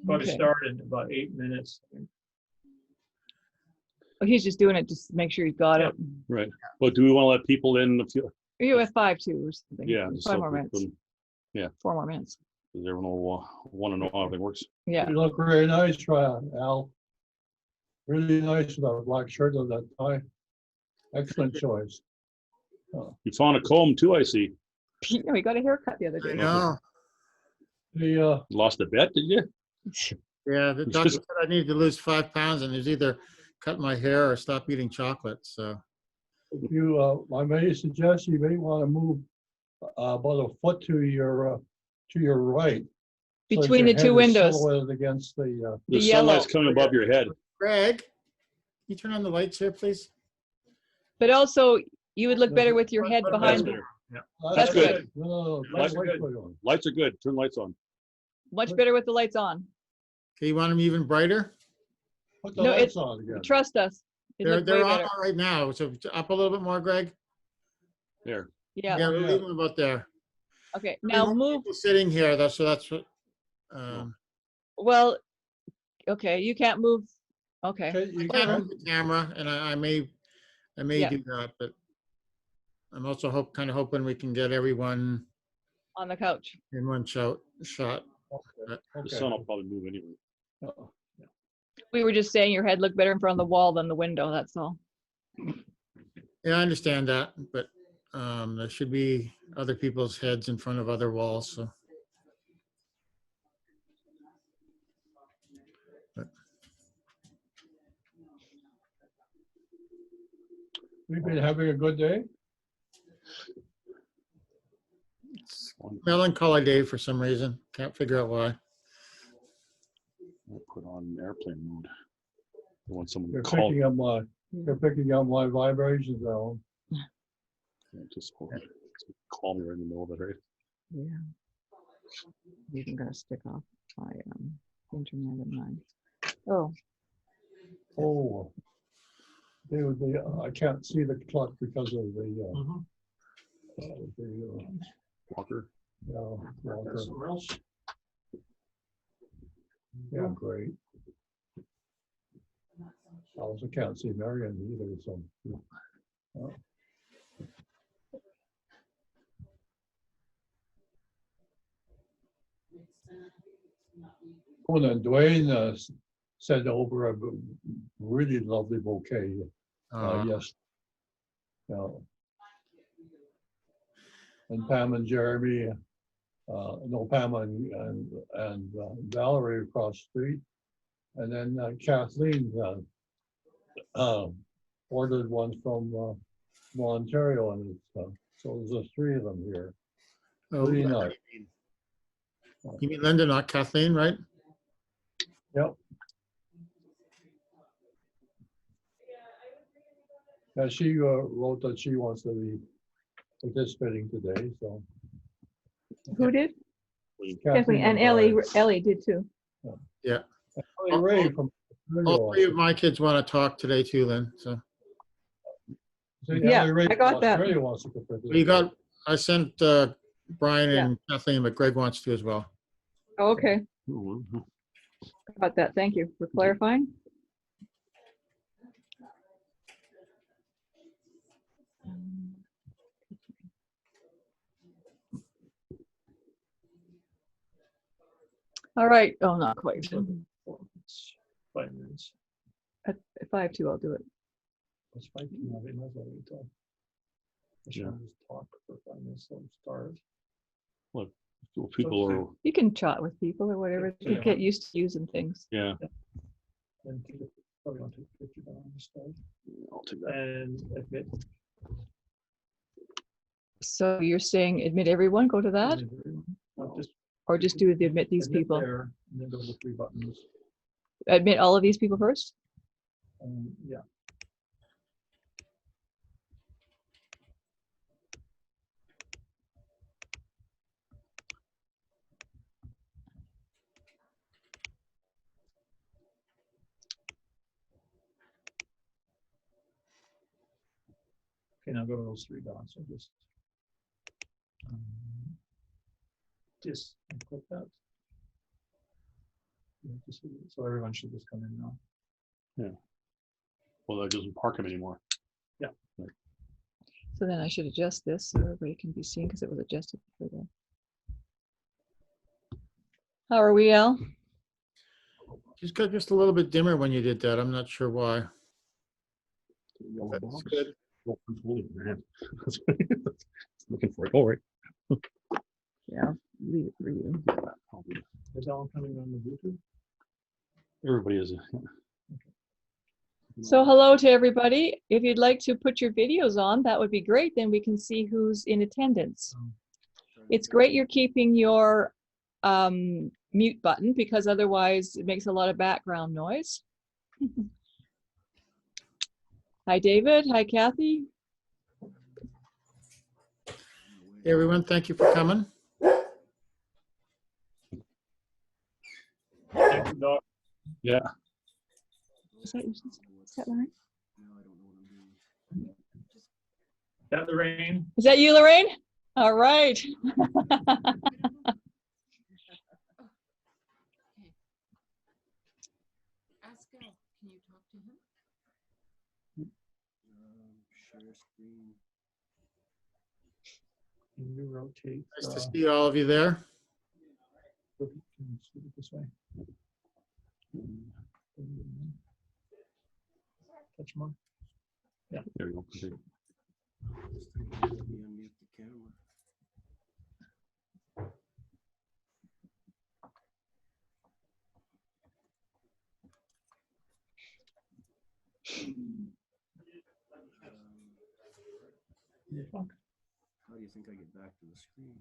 Probably Okay. start in about 8 minutes. Oh, he's just doing it just to make sure he's got it. Right. But do we want to let people in? You have 5 too or something. Yeah. 5 more minutes. Yeah. 4 more minutes. Does everyone want to know how everything works? Yeah. You look very nice, Al. Really nice with that black shirt and that tie. Excellent choice. You found a comb too, I see. No, he got a haircut the other I day. know. The Lost a bet, did you? Yeah, the doctor said I need to lose 5 pounds, and he's either cut my hair or stop eating chocolate. So if you, I may suggest you may want to move about a foot to your right. so that Between your the 2 head is windows. silhouetted against the. The yellow. sunlight's coming above your head. Greg, can you turn on the lights here, please? But also, you would look better with your head That's behind. better. That's good. No, Lights are lights good. are on. Lights are good. Turn lights on. Much better with the lights on. Okay, you want them even brighter? Put the No, lights on again. Trust us. It They're looked way on better. right now. So up a little bit more, Greg. There. Yeah. Yeah, we'll leave them about there. Okay. Now move. People sitting here. So that's what. Well, okay. You can't move. Okay. Okay, you I got can't move the camera, and I may Yeah. do that, but I'm also kind of hoping we can get everyone On the couch. in one shot. The sun will probably move anyway. We were just saying your head looked better in front of the wall than the window. That's all. Yeah, I understand that, but there should be other people's heads in front of other walls. So. We've been having a good day. It's melancholy day for some reason. Can't figure out why. I'll put on airplane mode. I want someone to You're call. picking up my vibrations now. Just call me right in the middle of it, right? Yeah. Even gonna stick off my internet and mine. Oh, Oh. I can't see the clock because of the Walker. walker. Somewhere else. Yeah, great. I also can't see Marion either, so. Oh, then Dwayne sent over a really lovely bouquet. Yes. And Pam and Jeremy, Pam and Valerie across the street. And then Kathleen ordered one from Ontario, and so there's 3 of them here. Really nice. You mean Linda, not Kathleen, right? Yep. Yeah, she wrote that she wants to be participating today, so. who did? Kathleen And Ellie did too. Yeah. Ellie Ray from All 3 of my kids want to talk today too, Lynn. So Yeah, I got that. Australia wants to participate. you got. I sent Brian Yeah. and Kathleen, but Greg wants to as well. Oh, okay. Mhm. Got that. Thank you for clarifying. All right. Oh, not quite. It's 5 minutes. At 5:02, I'll do it. It's 5 minutes. They might as well wait till. I should just talk for 5 minutes. So start. Well, people are, You can chat with people or whatever. You Yeah. get used to using things. yeah. And probably want to take a picture down the start I'll take that. and admit. So you're saying admit everyone, go to that? Not just Or just do the admit these admit people? there, and then go to the 3 buttons. Admit all of these people first? Yeah. Okay, now go to those 3 dots. So just click that. So everyone should just come in now. Well, that doesn't park him anymore. So then I should adjust this so everybody can be seen because it was adjusted for the. How are we, Al? Just got just a little bit dimmer when you did that. I'm not sure why. Yellow That's box. good. Oh, it's holding it in your hand. Looking for it. Oh, right. Yeah, I'll leave it for you. I'll do it. Is that one coming on the Bluetooth? Everybody is. So hello to everybody. If you'd like to put your videos on, that would be great. Then we can see who's in attendance. It's great you're keeping your mute button because otherwise it makes a lot of background noise. Hi, David. Hi, Kathy. Hey, everyone, thank you for coming. Thank you, Doc. Yeah. Is that Lorraine? That Lorraine? Is that you, Lorraine? All right. Haskell, can you talk to him? Share screen. Can you rotate? Nice to see all of you there. Can you see it this way? Touch more. There we go. Okay. Fuck. How do you think I get back to the screen?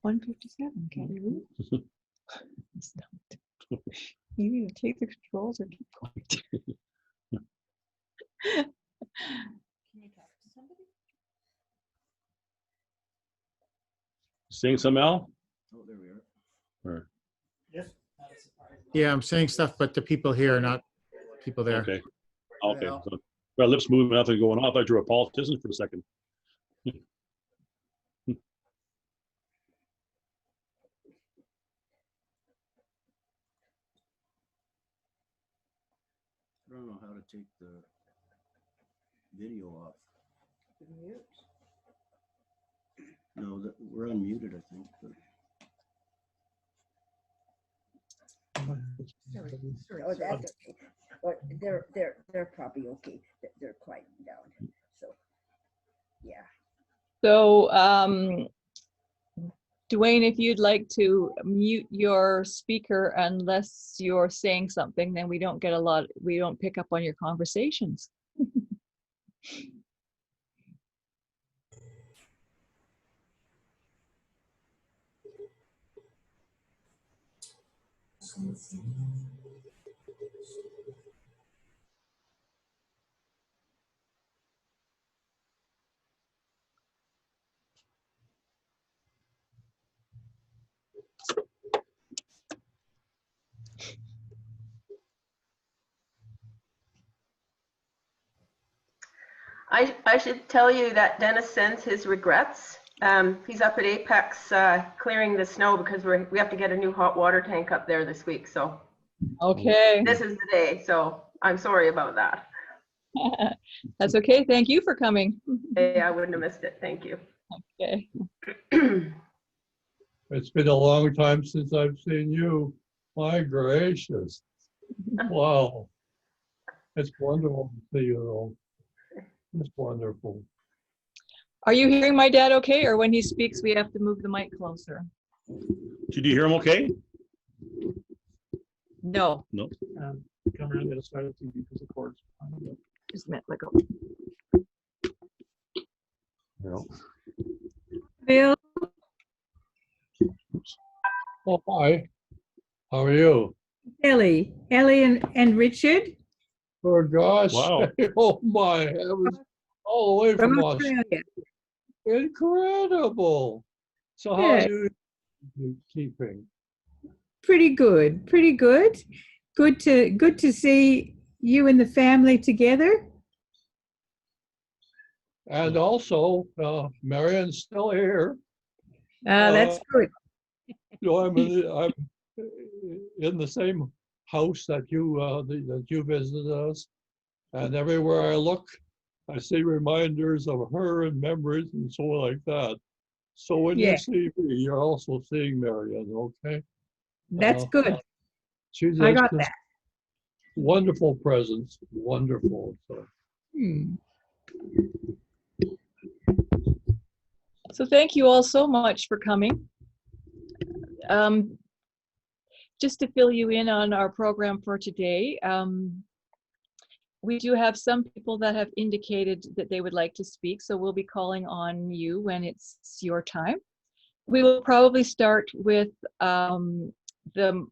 157, can you read? Stop it. You need to take the controls or keep going. Can you talk to somebody? Seeing some, Al? Oh, there we are. Or, Yes. Yeah, I'm saying stuff, but the people here, not people there. okay. Okay. Al. So, my lips moving, nothing going off. I drew a politician for a second. I don't know how to take the video off. Mute. No, we're unmuted, I think. But Oh, that's okay. But they're probably okay. They're quieting down. So, yeah. So, Dwayne, if you'd like to mute your speaker unless you're saying something, then we don't pick up on your conversations. I should tell you that Dennis sends his regrets. He's up at Apex clearing the snow because we have to get a new hot water tank up there this week. So Okay. this is the day. So I'm sorry about that. That's okay. Thank you for coming. Hey, I wouldn't have missed it. Thank you. Okay. It's been a long time since I've seen you. My gracious. Wow. It's wonderful to see you though. It's wonderful. Are you hearing my dad okay? Or when he speaks, we have to move the mic closer? Did you hear him okay? No. No. Come around the other side of the TV because the cord's. Just a minute, let go. No. Bill. Oh, hi. How are you? Ellie and Richard Oh gosh. Wow. Oh my heavens. All the way from from Australia. Australia. Incredible. So how Yeah. are you keeping? Pretty good, pretty good. Good to see you and the family together. And also, Marion's still here. That's good. You know, I'm in the same house that you visited us. And everywhere I look, I see reminders of her and memories and so like that. So when Yeah. you see me, you're also seeing Marion, okay? That's Uh, good. She's I got just that. wonderful presence, wonderful. So. Hmm. So thank you all so much for coming. Just to fill you in on our program for today, we do have some people that have indicated that they would like to speak, so we'll be calling on you when it's your time. We will probably start with the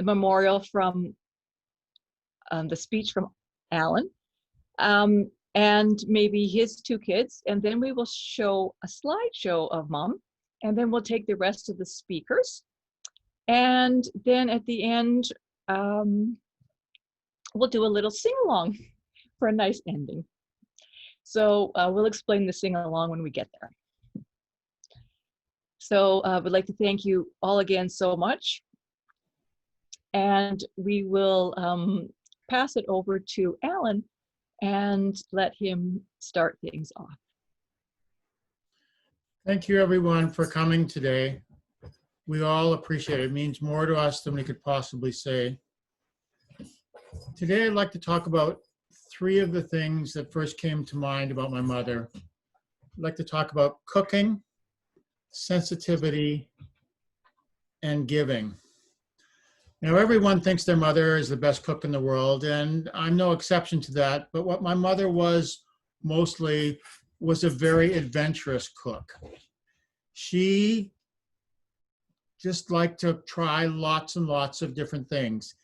memorial from the speech from Alan, and maybe his two kids, and then we will show a slideshow of Mom, and then we'll take the rest of the speakers. And then at the end, we'll do a little sing-along for a nice ending. So we'll explain the sing-along when we get there. So I would like to thank you all again so much. And we will pass it over to Alan and let him start things off. Thank you, everyone, for coming today. We all appreciate it. It means more to us than we could possibly say. Today, I'd like to talk about three of the things that first came to mind about my mother. I'd like to talk about cooking, sensitivity, and giving. Now, everyone thinks their mother is the best cook in the world, and I'm no exception to that. But what my mother was mostly was a very adventurous cook. She just liked to try lots and lots of different things.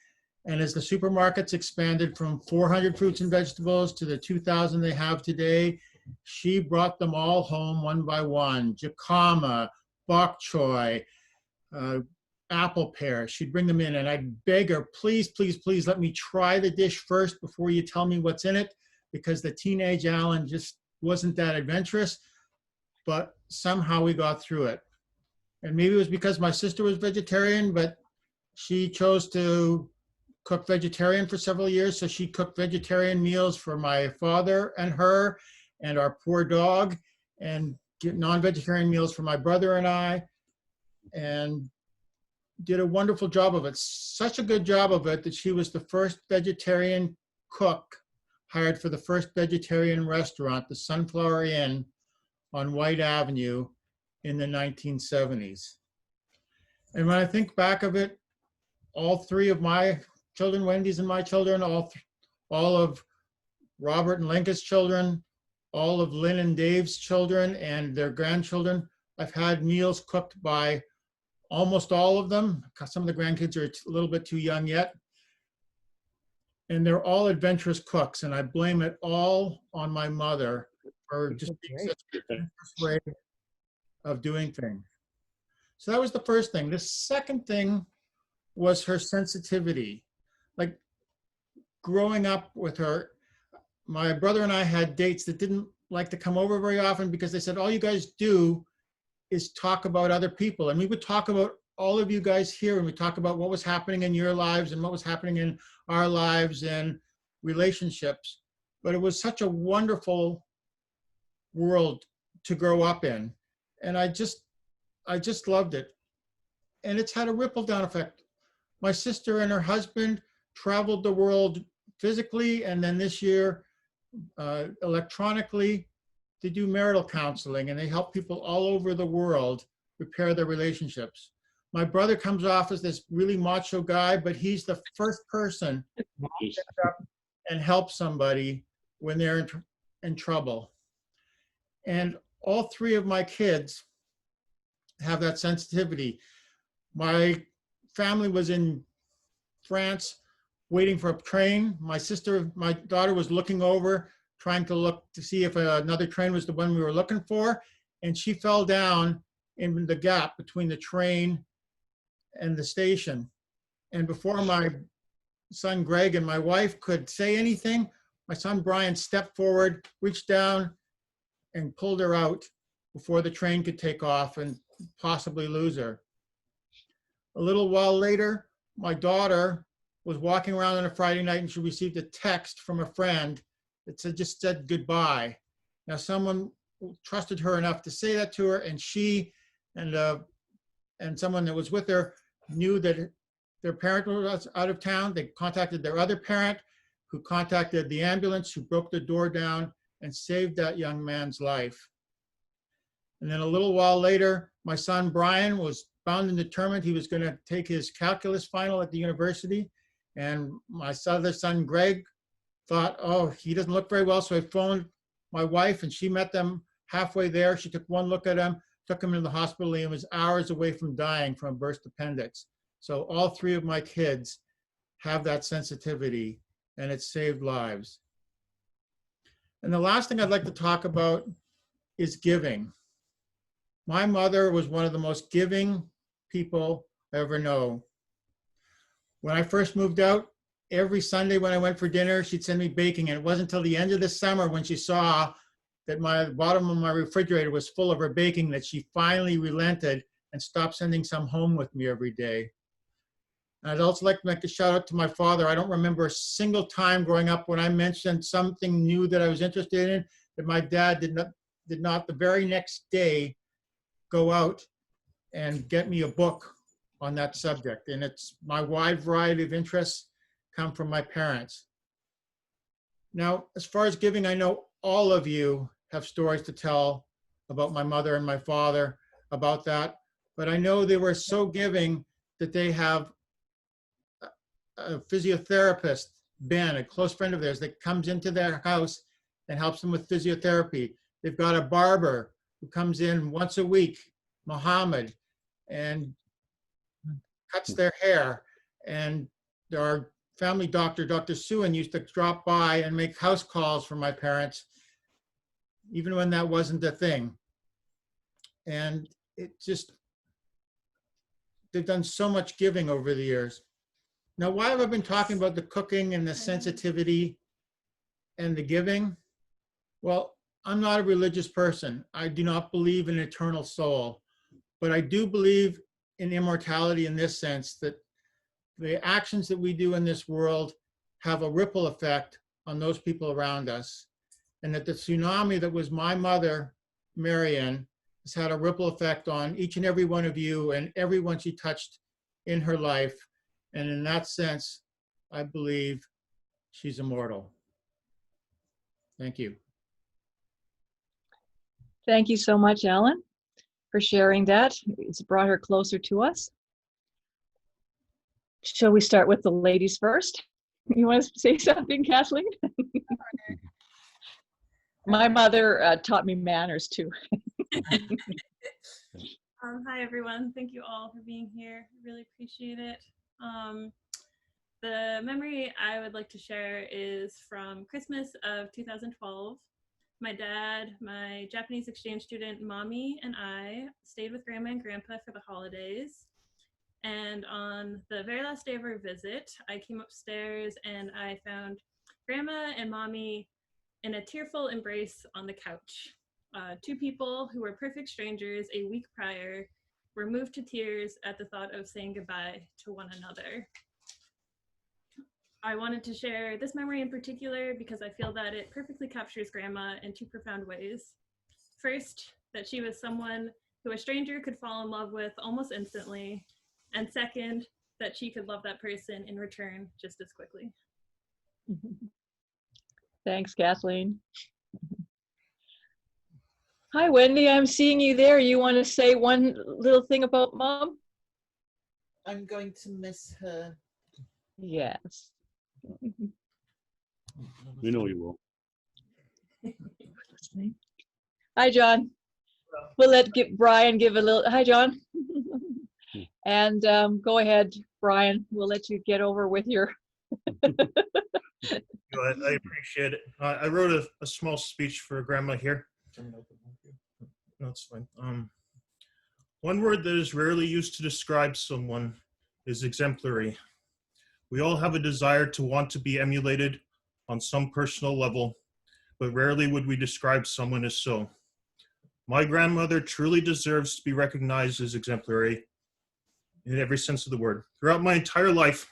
And as the supermarkets expanded from 400 fruits and vegetables to the 2,000 they have today, she brought them all home one by one. Jicama, bok choy, apple pear. She'd bring them in and I'd beg her, please, please, please let me try the dish first before you tell me what's in it, because the teenage Alan just wasn't that adventurous, but somehow we got through it. And maybe it was because my sister was vegetarian, but she chose to cook vegetarian for several years. So she cooked vegetarian meals for my father and her and our poor dog, and non-vegetarian meals for my brother and I, and did a wonderful job of it. Such a good job of it that she was the first vegetarian cook hired for the first vegetarian restaurant, the Sunflower Inn on White Avenue in the 1970s. And when I think back of it, all three of my children, Wendy's and my children, all of Robert and Lenka's children, all of Lynn and Dave's children and their grandchildren, I've had meals cooked by almost all of them. Some of the grandkids are a little bit too young yet. And they're all adventurous cooks, and I blame it all on my mother for just being such an adventurous way of doing things. So that was the first thing. The second thing was her sensitivity. Like growing up with her, my brother and I had dates that didn't like to come over very often because they said, all you guys do is talk about other people. And we would talk about all of you guys here, and we talk about what was happening in your lives and what was happening in our lives and relationships. But it was such a wonderful world to grow up in. And I just loved it. And it's had a ripple down effect. My sister and her husband traveled the world physically, and then this year electronically, to do marital counseling, and they help people all over the world repair their relationships. My brother comes off as this really macho guy, but he's the first person to stand up and help somebody when they're in trouble. And all three of my kids have that sensitivity. My family was in France waiting for a train. My daughter was looking over, trying to look to see if another train was the one we were looking for. And she fell down in the gap between the train and the station. And before my son Greg and my wife could say anything, my son Brian stepped forward, reached down, and pulled her out before the train could take off and possibly lose her. A little while later, my daughter was walking around on a Friday night and she received a text from a friend that just said goodbye. Now, someone trusted her enough to say that to her, and she and someone that was with her knew that their parent was out of town. They contacted their other parent, who contacted the ambulance, who broke the door down and saved that young man's life. And then a little while later, my son Brian was bound and determined he was going to take his calculus final at the university. And my other son Greg thought, oh, he doesn't look very well. So I phoned my wife and she met them halfway there. She took one look at him, took him into the hospital. He was hours away from dying from a burst appendix. So all three of my kids have that sensitivity, and it saved lives. And the last thing I'd like to talk about is giving. My mother was one of the most giving people I ever know. When I first moved out, every Sunday when I went for dinner, she'd send me baking. And it wasn't until the end of the summer when she saw that my bottom of my refrigerator was full of her baking that she finally relented and stopped sending some home with me every day. And I'd also like to make a shout out to my father. I don't remember a single time growing up when I mentioned something new that I was interested in that my dad did not the very next day go out and get me a book on that subject. And it's my wide variety of interests come from my parents. Now, as far as giving, I know all of you have stories to tell about my mother and my father about that, but I know they were so giving that they have a physiotherapist, Ben, a close friend of theirs, that comes into their house and helps them with physiotherapy. They've got a barber who comes in once a week, Mohammed, and cuts their hair. And our family doctor, Dr. Suin, used to drop by and make house calls for my parents, even when that wasn't a thing. And it just, they've done so much giving over the years. Now, why have I been talking about the cooking and the sensitivity and the giving? Well, I'm not a religious person. I do not believe in eternal soul, but I do believe in immortality in this sense, that the actions that we do in this world have a ripple effect on those people around us, and that the tsunami that was my mother, Marion, has had a ripple effect on each and every one of you and everyone she touched in her life. And in that sense, I believe she's immortal. Thank you. Thank you so much, Alan, for sharing that. It's brought her closer to us. Shall we start with the ladies first? You want to say something, Kathleen? My mother taught me manners too. Hi, everyone. Thank you all for being here. Really appreciate it. The memory I would like to share is from Christmas of 2012. My dad, my Japanese exchange student, Mommy, and I stayed with Grandma and Grandpa for the holidays. And on the very last day of our visit, I came upstairs and I found Grandma and Mommy in a tearful embrace on the couch. Two people who were perfect strangers a week prior were moved to tears at the thought of saying goodbye to one another. I wanted to share this memory in particular because I feel that it perfectly captures Grandma in two profound ways. First, that she was someone who a stranger could fall in love with almost instantly. And second, that she could love that person in return just as quickly. Thanks, Kathleen. Hi, Wendy, I'm seeing you there. You want to say one little thing about Mom? I'm going to miss her. Yes. We know you will. Hi, John. We'll let Brian give a little, hi, John. And go ahead, Brian. We'll let you get over with your. I appreciate it. I wrote a small speech for Grandma here. No, it's fine. One word that is rarely used to describe someone is exemplary. We all have a desire to want to be emulated on some personal level, but rarely would we describe someone as so. My grandmother truly deserves to be recognized as exemplary. in every sense of the word. Throughout my entire life,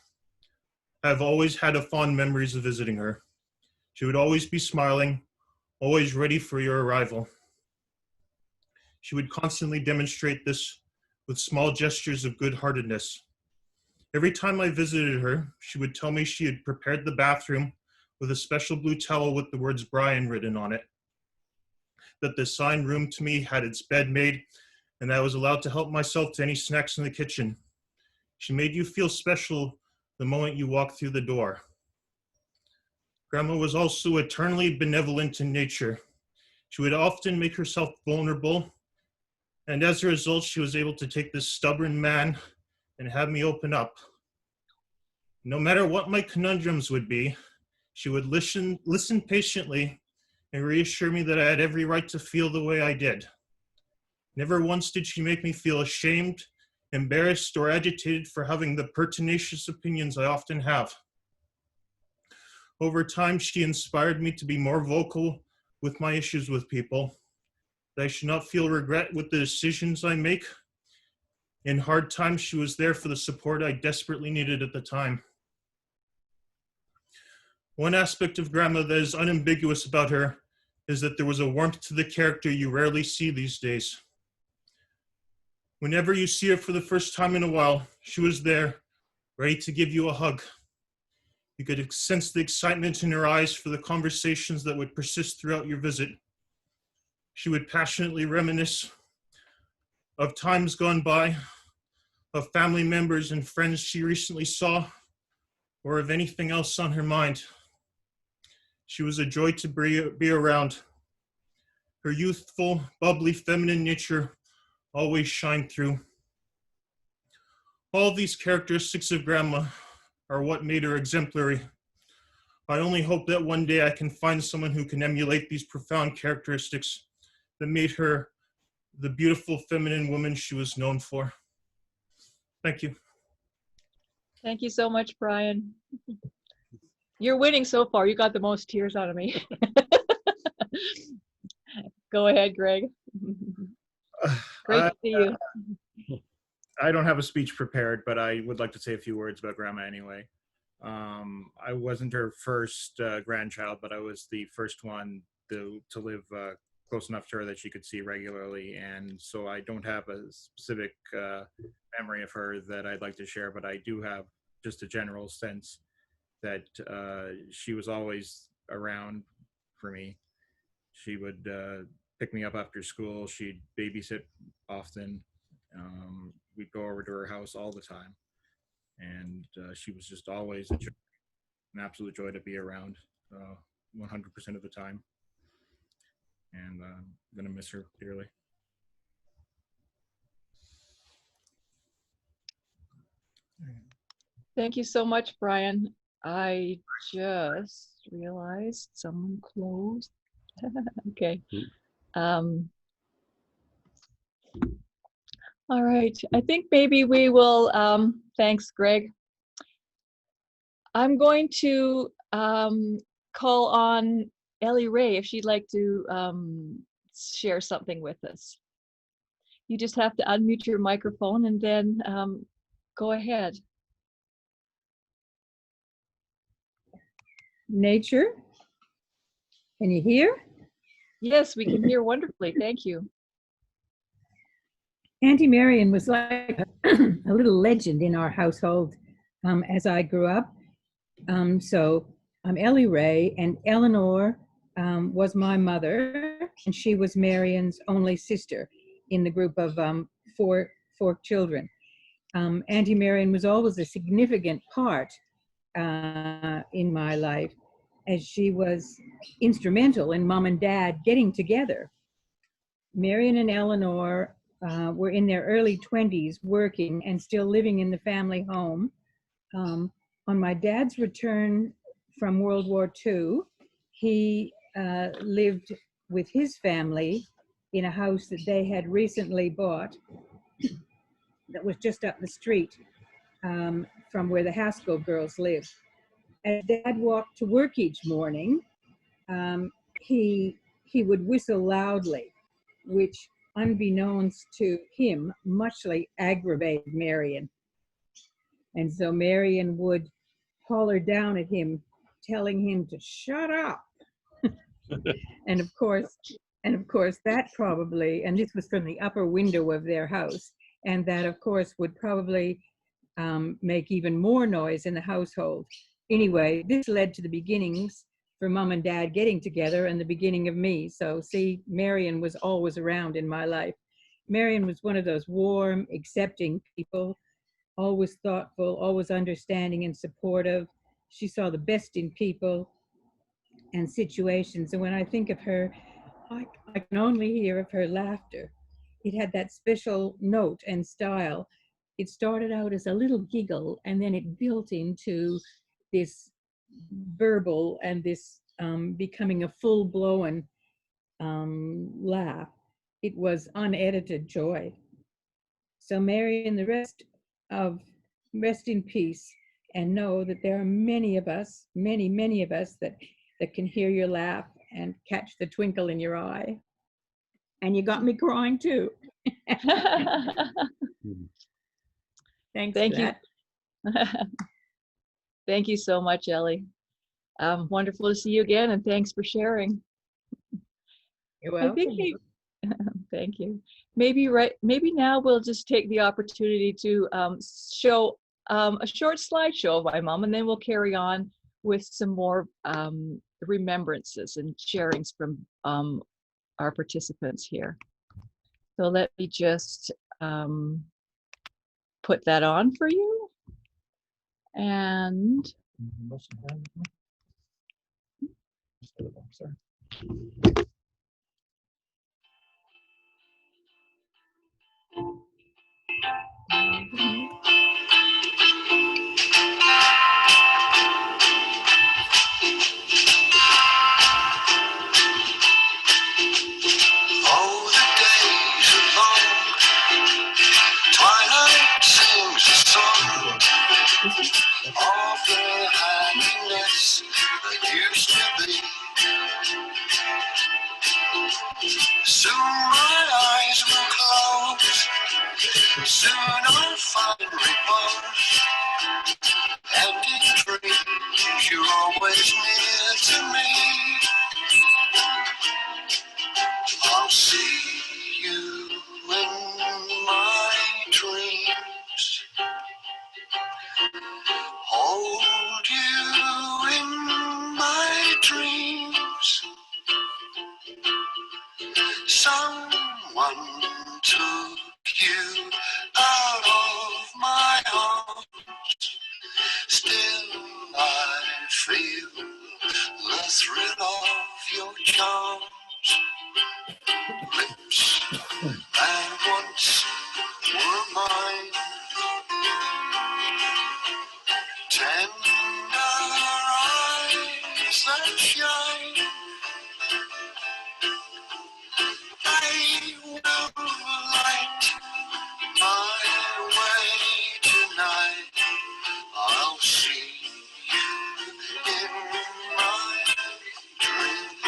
I've always had fond memories of visiting her. She would always be smiling, always ready for your arrival. She would constantly demonstrate this with small gestures of good-heartedness. Every time I visited her, she would tell me she had prepared the bathroom with a special blue towel with the words Brian written on it, that the assigned room to me had its bed made, and I was allowed to help myself to any snacks in the kitchen. She made you feel special the moment you walked through the door. Grandma was also eternally benevolent in nature. She would often make herself vulnerable, and as a result, she was able to take this stubborn man and have me open up. No matter what my conundrums would be, she would listen patiently and reassure me that I had every right to feel the way I did. Never once did she make me feel ashamed, embarrassed, or agitated for having the pertinacious opinions I often have. Over time, she inspired me to be more vocal with my issues with people, that I should not feel regret with the decisions I make. In hard times, she was there for the support I desperately needed at the time. One aspect of Grandma that is unambiguous about her is that there was a warmth to the character you rarely see these days. Whenever you see her for the first time in a while, she was there, ready to give you a hug. You could sense the excitement in her eyes for the conversations that would persist throughout your visit. She would passionately reminisce of times gone by, of family members and friends she recently saw, or of anything else on her mind. She was a joy to be around. Her youthful, bubbly, feminine nature always shined through. All these characteristics of Grandma are what made her exemplary. I only hope that one day I can find someone who can emulate these profound characteristics that made her the beautiful feminine woman she was known for. Thank you. Thank you so much, Brian. You're winning so far. You got the most tears out of me. Go ahead, Greg. Great to see you. I don't have a speech prepared, but I would like to say a few words about Grandma anyway. I wasn't her first grandchild, but I was the first one to live close enough to her that she could see regularly. And so I don't have a specific memory of her that I'd like to share, but I do have just a general sense that she was always around for me. She would pick me up after school. She'd babysit often. We'd go over to her house all the time. And she was just always an absolute joy to be around 100% of the time. And I'm going to miss her dearly. Thank you so much, Brian. I just realized someone closed. Okay. All right. I think maybe we will, thanks, Greg. I'm going to call on Ellie Ray if she'd like to share something with us. You just have to unmute your microphone and then go ahead. Nature, can you hear? Yes, we can hear wonderfully. Thank you. Auntie Marion was like a little legend in our household as I grew up. So I'm Ellie Ray, and Eleanor was my mother, and she was Marion's only sister in the group of four children. Auntie Marion was always a significant part in my life, as she was instrumental in Mom and Dad getting together. Marion and Eleanor were in their early 20s working and still living in the family home. On my dad's return from World War II, he lived with his family in a house that they had recently bought that was just up the street from where the Haskell girls lived. As Dad walked to work each morning, he would whistle loudly, which, unbeknownst to him, muchly aggravated Marion. And so Marion would holler down at him, telling him to shut up. And of course, that probably, and this was from the upper window of their house, and that of course would probably make even more noise in the household. Anyway, this led to the beginnings for Mom and Dad getting together and the beginning of me. So see, Marion was always around in my life. Marion was one of those warm, accepting people, always thoughtful, always understanding and supportive. She saw the best in people and situations. And when I think of her, I can only hear of her laughter. It had that special note and style. It started out as a little giggle, and then it built into this verbal and this becoming a full-blown laugh. It was unedited joy. So Marion, the rest in peace, and know that there are many of us, many of us that can hear your laugh and catch the twinkle in your eye. And you got me crying too. Thanks. Thank for you. that. Thank you so much, Ellie. Wonderful to see you again, and thanks for sharing. You're I welcome. think thank you. Maybe now we'll just take the opportunity to show a short slideshow of my mom, and then we'll carry on with some more remembrances and sharings from our participants here. So let me just put that on for you. And Oh, the days are long, twilight sings a song of the happiness that used to be. Soon my eyes will close, soon I'll find repose, and in dreams you're always near to me. I'll see you in my dreams, hold you in my dreams. Someone took you out of my arms. Still I feel the thrill of your charms. Lips that once were mine, tender eyes that shine. They will light my way tonight. I'll see you in my dreams.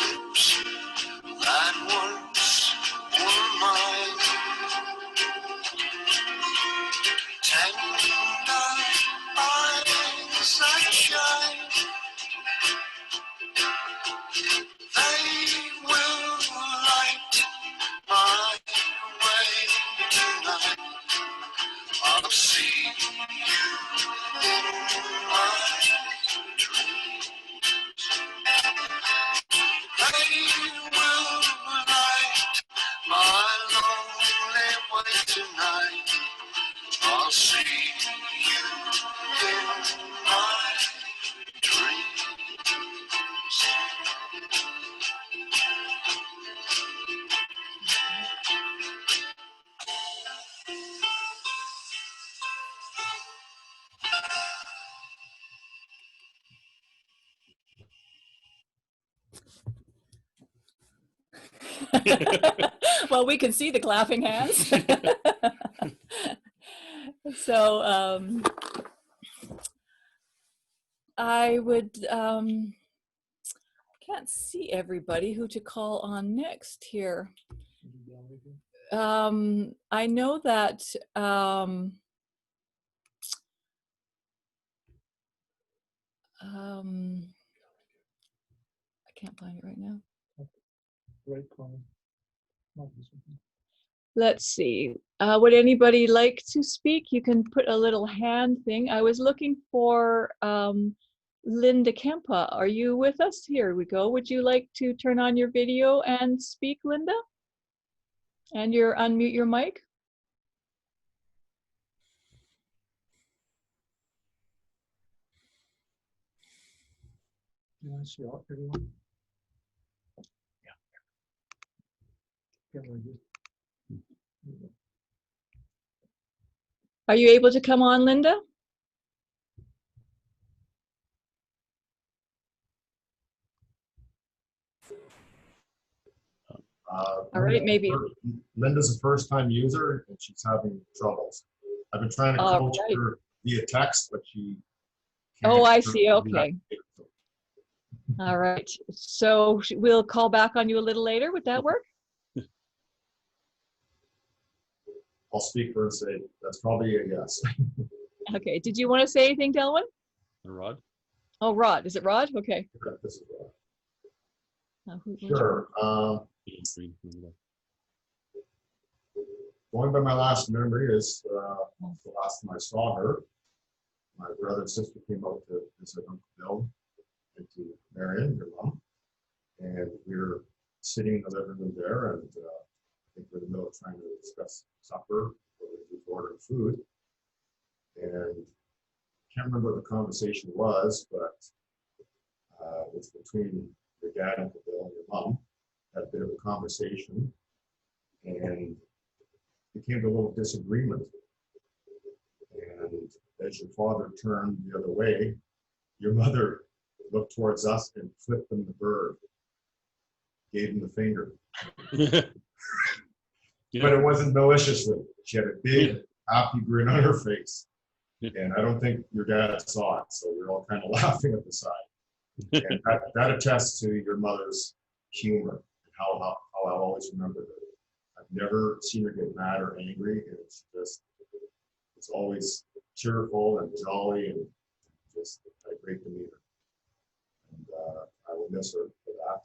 Lips that once were mine, tender eyes that shine. They will light my way tonight. I'll see you in my dreams. They will light my lonely way tonight. I'll see you in my dreams. Well, we can see the clapping hands. So I would, can't see everybody who to call on next here. I know that I can't find it right now. Right, Colin. Not this one. Let's see. Would anybody like to speak? You can put a little hand thing. I was looking for Linda Kempa. Are you with us? Here we go. Would you like to turn on your video and speak, Linda? And unmute your mic. You want to see all everyone? Yeah, like this. Are you able to come on, Linda? All right, maybe. Linda's a first-time user and she's having troubles. I've been trying to coach her via text, but she can't. Oh, I see. Okay. All right. So we'll call back on you a little later. Would that work? I'll speak for her and say that's probably a yes. Okay. Did you want to say anything, Delwyn? Rod? Oh, Rod. Is it Rod? Okay. This is Rod. Who Sure. Going by my last memory is the last time I saw her, my brother and sister came out to visit Uncle Bill and to Marion, your mom, and we were sitting in the living room there, and I think we're in the middle of trying to discuss supper, or we were ordering food, and I can't remember what the conversation was, but it's between your dad, Uncle Bill, and your mom. Had a bit of a conversation, and it came to a little disagreement. And as your father turned the other way, your mother looked towards us and flipped him the bird, gave him the finger. But it wasn't maliciously. She had a big, happy grin on her face. And I don't think your dad saw it, so we were all kind of laughing at the side. And that attests to your mother's humor. How I've always remembered it. I've never seen her get mad or angry. It's just, it's always cheerful and jolly and just a great demeanor. And I will miss her for that.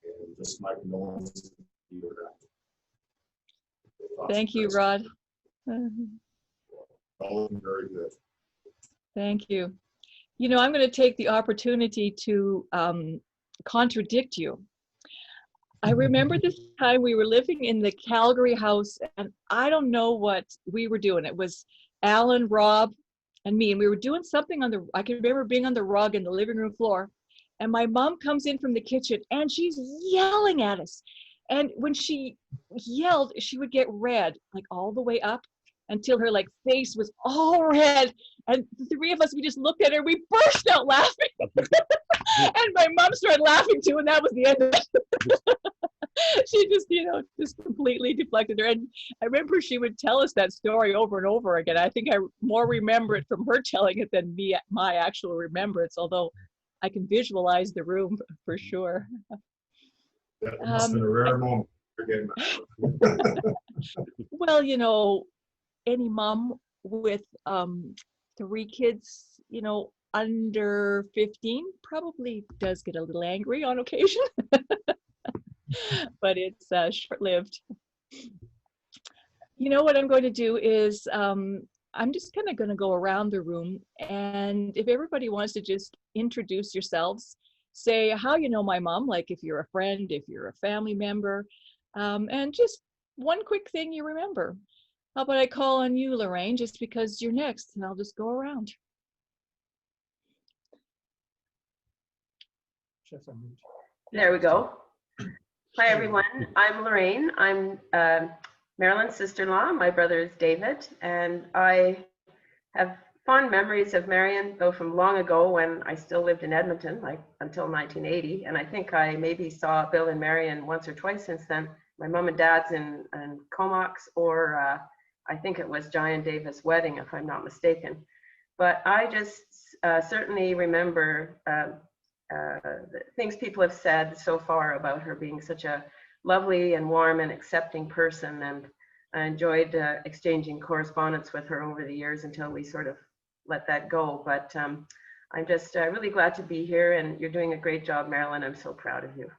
And just my condolences to you for that. Thank you, Rod. All looking very good. Thank you. You know, I'm going to take the opportunity to contradict you. I remember this time we were living in the Calgary house, and I don't know what we were doing. It was Alan, Rob, and me, and we were doing something I can remember being on the rug in the living room floor, and my mom comes in from the kitchen, and she's yelling at us. And when she yelled, she would get red, like all the way up, until her like face was all red. And the three of us, we just looked at her, we burst out laughing. And my mom started laughing too, and that was the end of it. She just, you know, just completely deflected her. And I remember she would tell us that story over and over again. I think I more remember it from her telling it than me, my actual remembrance, although I can visualize the room for sure. That must have been a rare moment for getting that. Well, you know, any mom with 3 kids, you know, under 15 probably does get a little angry on occasion. But it's short-lived. You know what I'm going to do is I'm just kind of going to go around the room, and if everybody wants to just introduce yourselves, say how you know my mom, like if you're a friend, if you're a family member, and just one quick thing you remember. How about I call on you, Lorraine, just because you're next, and I'll just go around. There we go. Hi, everyone. I'm Lorraine. I'm Marilyn's sister-in-law. My brother is David, and I have fond memories of Marion, though from long ago when I still lived in Edmonton, like until 1980. And I think I maybe saw Bill and Marion once or twice since then. My mom and dad's in Comox, or I think it was Giant Davis' wedding, if I'm not mistaken. But I just certainly remember the things people have said so far about her being such a lovely and warm and accepting person. And I enjoyed exchanging correspondence with her over the years until we sort of let that go. But I'm just really glad to be here, and you're doing a great job, Marilyn. I'm so proud of you.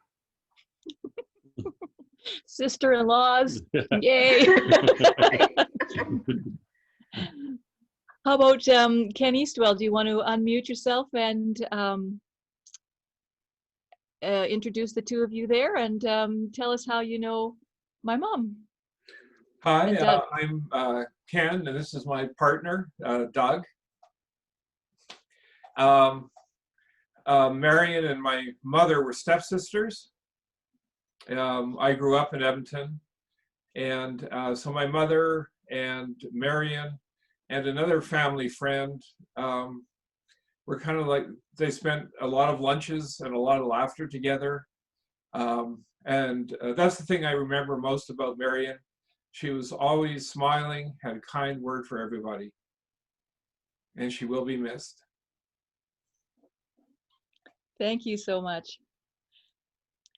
Sister-in-laws, yay. How about Ken Eastwell? Do you want to unmute yourself and introduce the two of you there, and tell us how you know my mom? Hi, I'm Ken, and this is my partner, Doug. Marion and my mother were stepsisters. I grew up in Edmonton, and so my mother and Marion and another family friend were kind of like, they spent a lot of lunches and a lot of laughter together. And that's the thing I remember most about Marion. She was always smiling, had a kind word for everybody, and she will be missed. Thank you so much.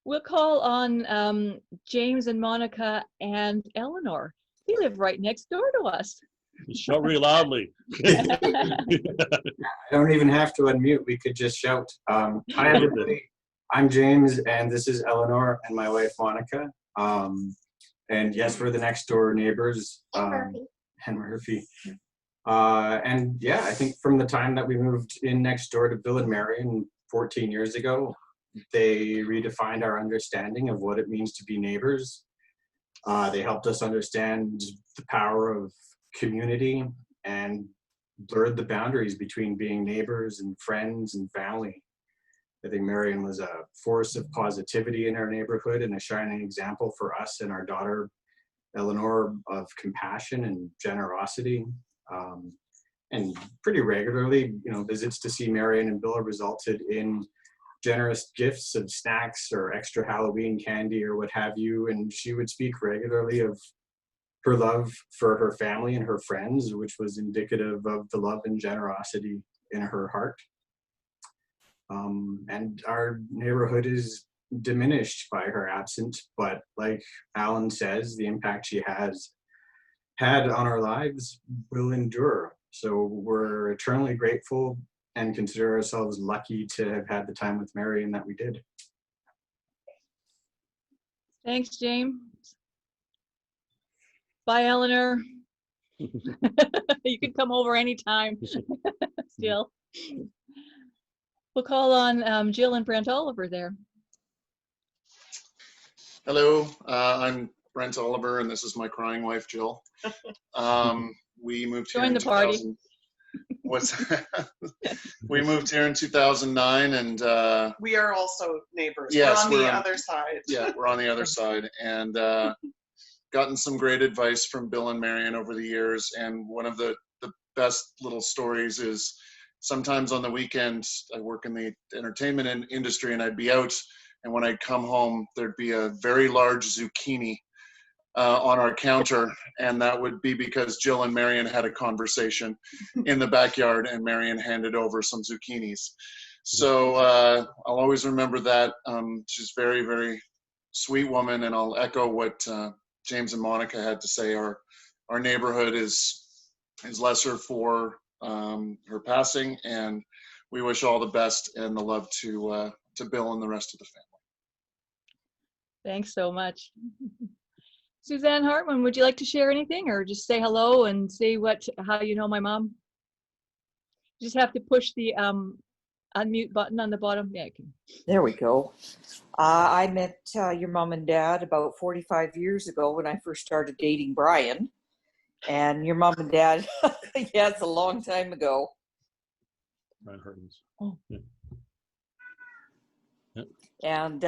We'll call on James and Monica and Eleanor. They live right next door to us. Shout really loudly. I don't even have to unmute. We could just shout. Hi, everybody. I'm James, and this is Eleanor and my wife, Monica. And yes, we're the next door neighbors. And Murphy. And yeah, I think from the time that we moved in next door to Bill and Marion 14 years ago, they redefined our understanding of what it means to be neighbors. They helped us understand the power of community and blurred the boundaries between being neighbors and friends and family. I think Marion was a force of positivity in our neighborhood and a shining example for us and our daughter, Eleanor, of compassion and generosity. And pretty regularly, visits to see Marion and Bill resulted in generous gifts of snacks or extra Halloween candy or what have you. And she would speak regularly of her love for her family and her friends, which was indicative of the love and generosity in her heart. And our neighborhood is diminished by her absence, but like Alan says, the impact she has had on our lives will endure. So we're eternally grateful and consider ourselves lucky to have had the time with Marion that we did. Thanks, James. Bye, Eleanor. You can come over anytime. Still. We'll call on Jill and Brent Oliver there. Hello, I'm Brent Oliver, and this is my crying wife, Jill. We moved here in 2000. We moved here in 2009, and we are also neighbors. Yes, we're on the other side. Yeah, we're on the other side, and gotten some great advice from Bill and Marion over the years. And one of the best little stories is sometimes on the weekends, I work in the entertainment industry, and I'd be out, and when I'd come home, there'd be a very large zucchini on our counter, and that would be because Jill and Marion had a conversation in the backyard, and Marion handed over some zucchinis. So I'll always remember that. She's a very, very sweet woman, and I'll echo what James and Monica had to say. Our neighborhood is lesser for her passing, and we wish all the best and the love to Bill and the rest of the family. Thanks so much. Suzanne Hartman, would you like to share anything, or just say hello and say how you know my mom? You just have to push the unmute button on the bottom. Yeah, there we go. I met your mom and dad about 45 years ago when I first started dating Brian. And your mom and dad, yeah, it's a long time ago. Brian Hartman's. Oh. Yeah. Yep. And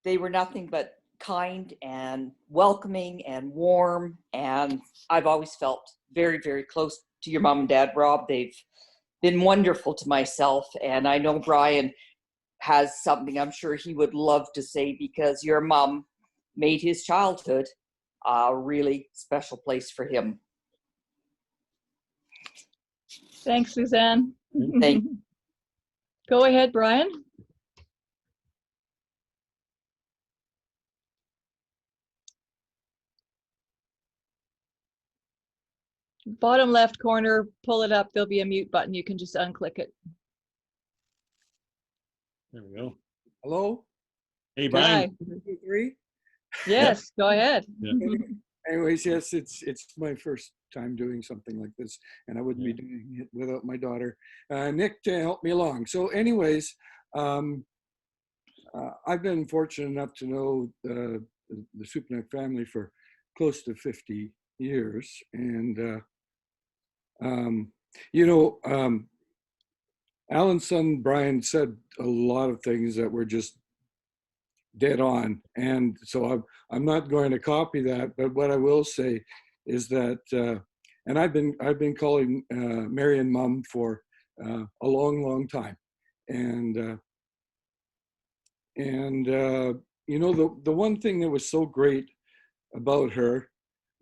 they were nothing but kind and welcoming and warm, and I've always felt very, very close to your mom and dad, Rob. They've been wonderful to myself. And I know Brian has something I'm sure he would love to say, because your mom made his childhood a really special place for him. Thanks, Suzanne. Thank Go ahead, Brian. Bottom left corner, pull it up. There'll be a mute button. You can just unclick it. There we go. Hello? Hey, Brian. Hi. 1, 2, 3. Yes, go ahead. Yeah. Anyways, yes, it's my first time doing something like this, and I wouldn't be doing it without my daughter, Nick, to help me along. So anyways, I've been fortunate enough to know the Supynuk family for close to 50 years. And, you know, Alan's son, Brian, said a lot of things that were just dead on. And so I'm not going to copy that, but what I will say is that, and I've been calling Marion Mum for a long time. And you know, the one thing that was so great about her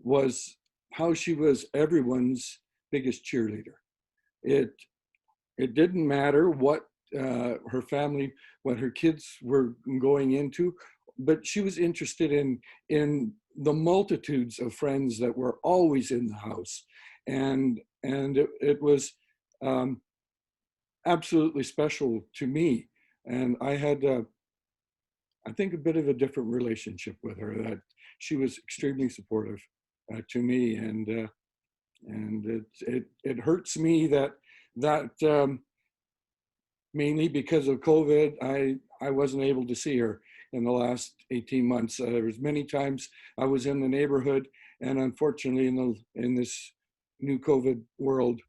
was how she was everyone's biggest cheerleader. It didn't matter what her family, what her kids were going into, but she was interested in the multitudes of friends that were always in the house. And it was absolutely special to me. And I had, I think, a bit of a different relationship with her, that she was extremely supportive to me. And it hurts me that mainly because of COVID, I wasn't able to see her in the last 18 months. There was many times I was in the neighborhood, and unfortunately in this new COVID world,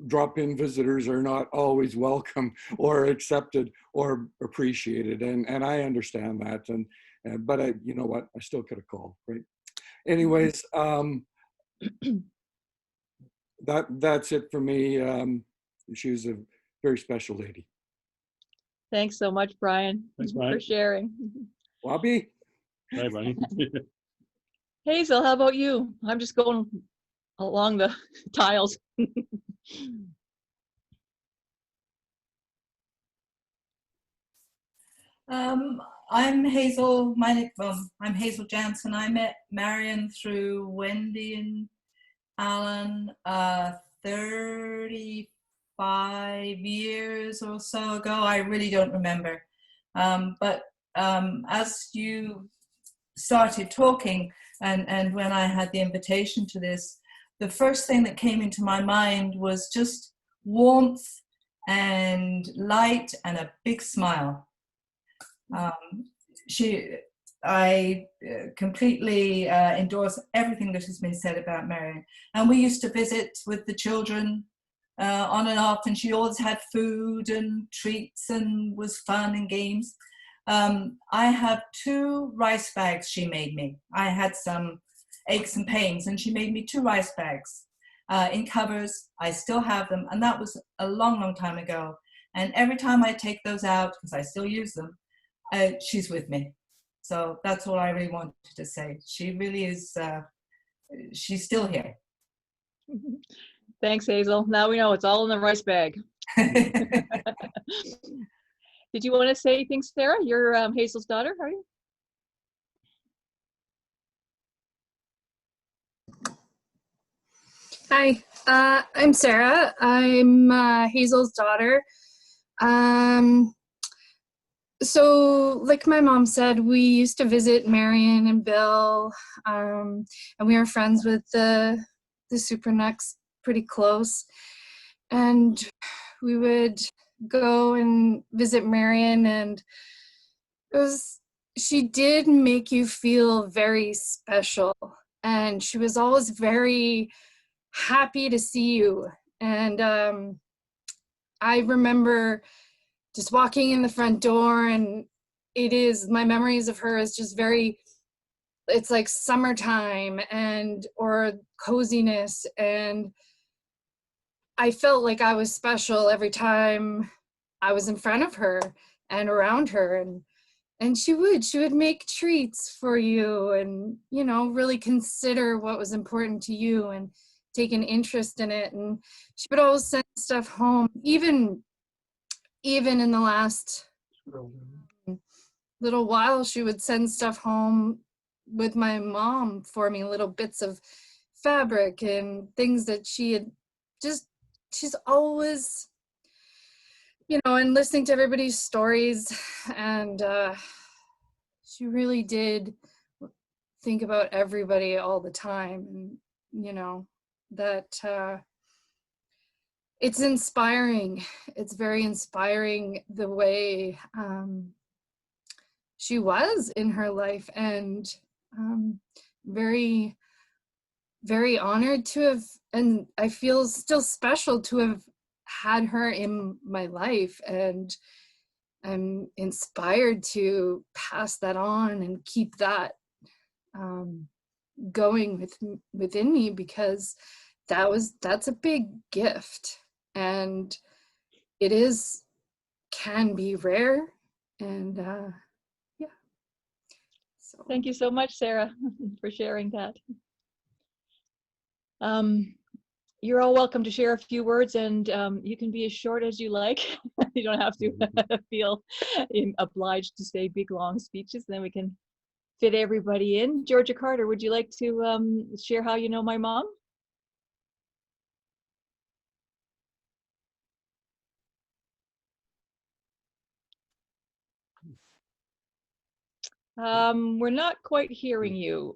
drop-in visitors are not always welcome or accepted or appreciated, and I understand that. But you know what? I still could have called, right? Anyways, that's it for me. She was a very special lady. Thanks so much, Brian, Thanks, Brian. for sharing. Wabi. Bye, Brian. Hazel, how about you? I'm just going along the tiles. I'm Hazel. I'm Hazel Jansen. I met Marion through Wendy and Alan 35 years or so ago. I really don't remember. But as you started talking, and when I had the invitation to this, the first thing that came into my mind was just warmth and light and a big smile. I completely endorse everything that has been said about Marion. And we used to visit with the children on and off, and she always had food and treats and was fun and games. I have 2 rice bags she made me. I had some aches and pains, and she made me 2 rice bags in covers. I still have them, and that was a long time ago. And every time I take those out, because I still use them, she's with me. So that's all I really wanted to say. She really is, she's still here. Thanks, Hazel. Now we know it's all in the rice bag. Did you want to say things, Sarah? You're Hazel's daughter, are you? Hi, I'm Sarah. I'm Hazel's daughter. So like my mom said, we used to visit Marion and Bill, and we were friends with the Supynuks pretty close. And we would go and visit Marion, and she did make you feel very special. And she was always very happy to see you. And I remember just walking in the front door, and my memories of her is just very it's like summertime or coziness, and I felt like I was special every time I was in front of her and around her, and she would make treats for you, and really consider what was important to you and take an interest in it. And she would always send stuff home, even in the last little while, she would send stuff home with my mom for me, little bits of fabric and things that she had she's always, and listening to everybody's stories, and she really did think about everybody all the time, and that it's inspiring. It's very inspiring the way she was in her life, and very, very honored to have, and I feel still special to have had her in my life, and I'm inspired to pass that on and keep that going within me, because that's a big gift, and it can be rare, and yeah. So Thank you so much, Sarah, for sharing that. You're all welcome to share a few words, and you can be as short as you like. You don't have to feel obliged to say big, long speeches. Then we can fit everybody in. Georgia Carter, would you like to share how you know my mom? We're not quite hearing you.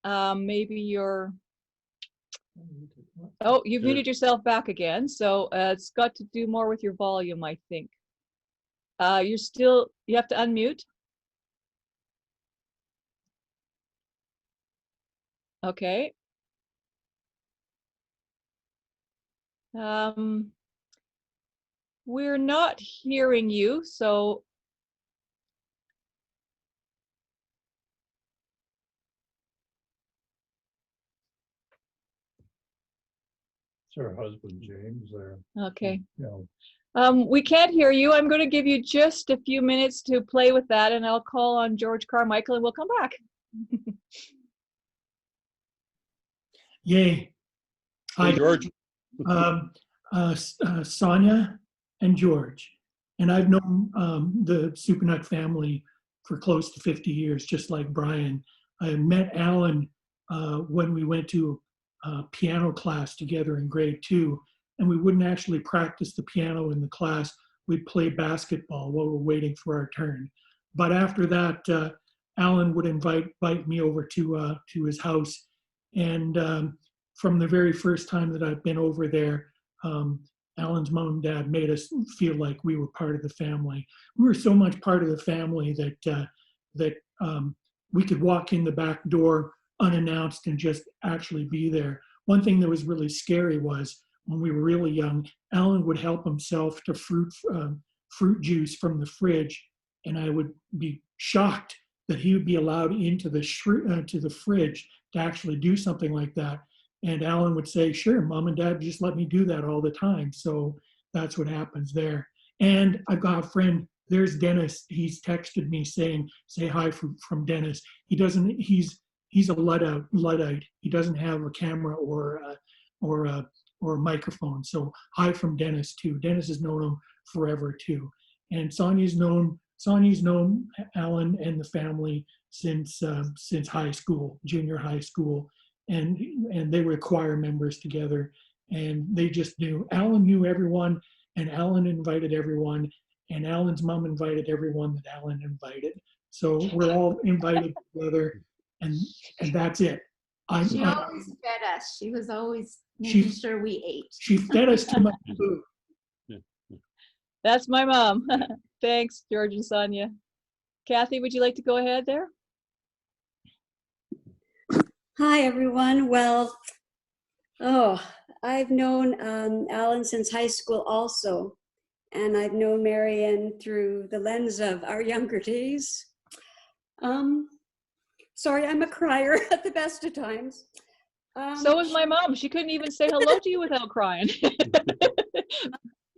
Maybe you're... Oh, you've muted yourself back again. So it's got to do more with your volume, I think. You have to unmute. Okay. We're not hearing you, so It's her husband, James, there. okay. Yeah. We can't hear you. I'm going to give you just a few minutes to play with that, and I'll call on George Carmichael, and we'll come back. Yay. Hi, George. Sonia and George. And I've known the Supynuk family for close to 50 years, just like Brian. I met Alan when we went to piano class together in grade 2, and we wouldn't actually practice the piano in the class. We'd play basketball while we're waiting for our turn. But after that, Alan would invite me over to his house. And from the very first time that I've been over there, Alan's mom and dad made us feel like we were part of the family. We were so much part of the family that we could walk in the back door unannounced and just actually be there. One thing that was really scary was when we were really young, Alan would help himself to fruit juice from the fridge, and I would be shocked that he would be allowed into the fridge to actually do something like that. And Alan would say, sure, Mom and Dad just let me do that all the time. So that's what happens there. And I've got a friend, there's Dennis. He's texted me saying, say hi from Dennis. He's a Luddite. He doesn't have a camera or a microphone. So hi from Dennis too. Dennis has known him forever too. And Sonia's known Alan and the family since high school, junior high school. And they were choir members together, and they just knew. Alan knew everyone, and Alan invited everyone, and Alan's mom invited everyone that Alan invited. So we're all invited together, and that's it. She always fed us. She was always making sure we ate. She fed us too much food. That's my mom. Thanks, George and Sonia. Kathy, would you like to go ahead there? Hi, everyone. Well, I've known Alan since high school also, and I've known Marion through the lens of our younger days. Sorry, I'm a crier at the best of times. So is my mom. She couldn't even say hello to you without crying.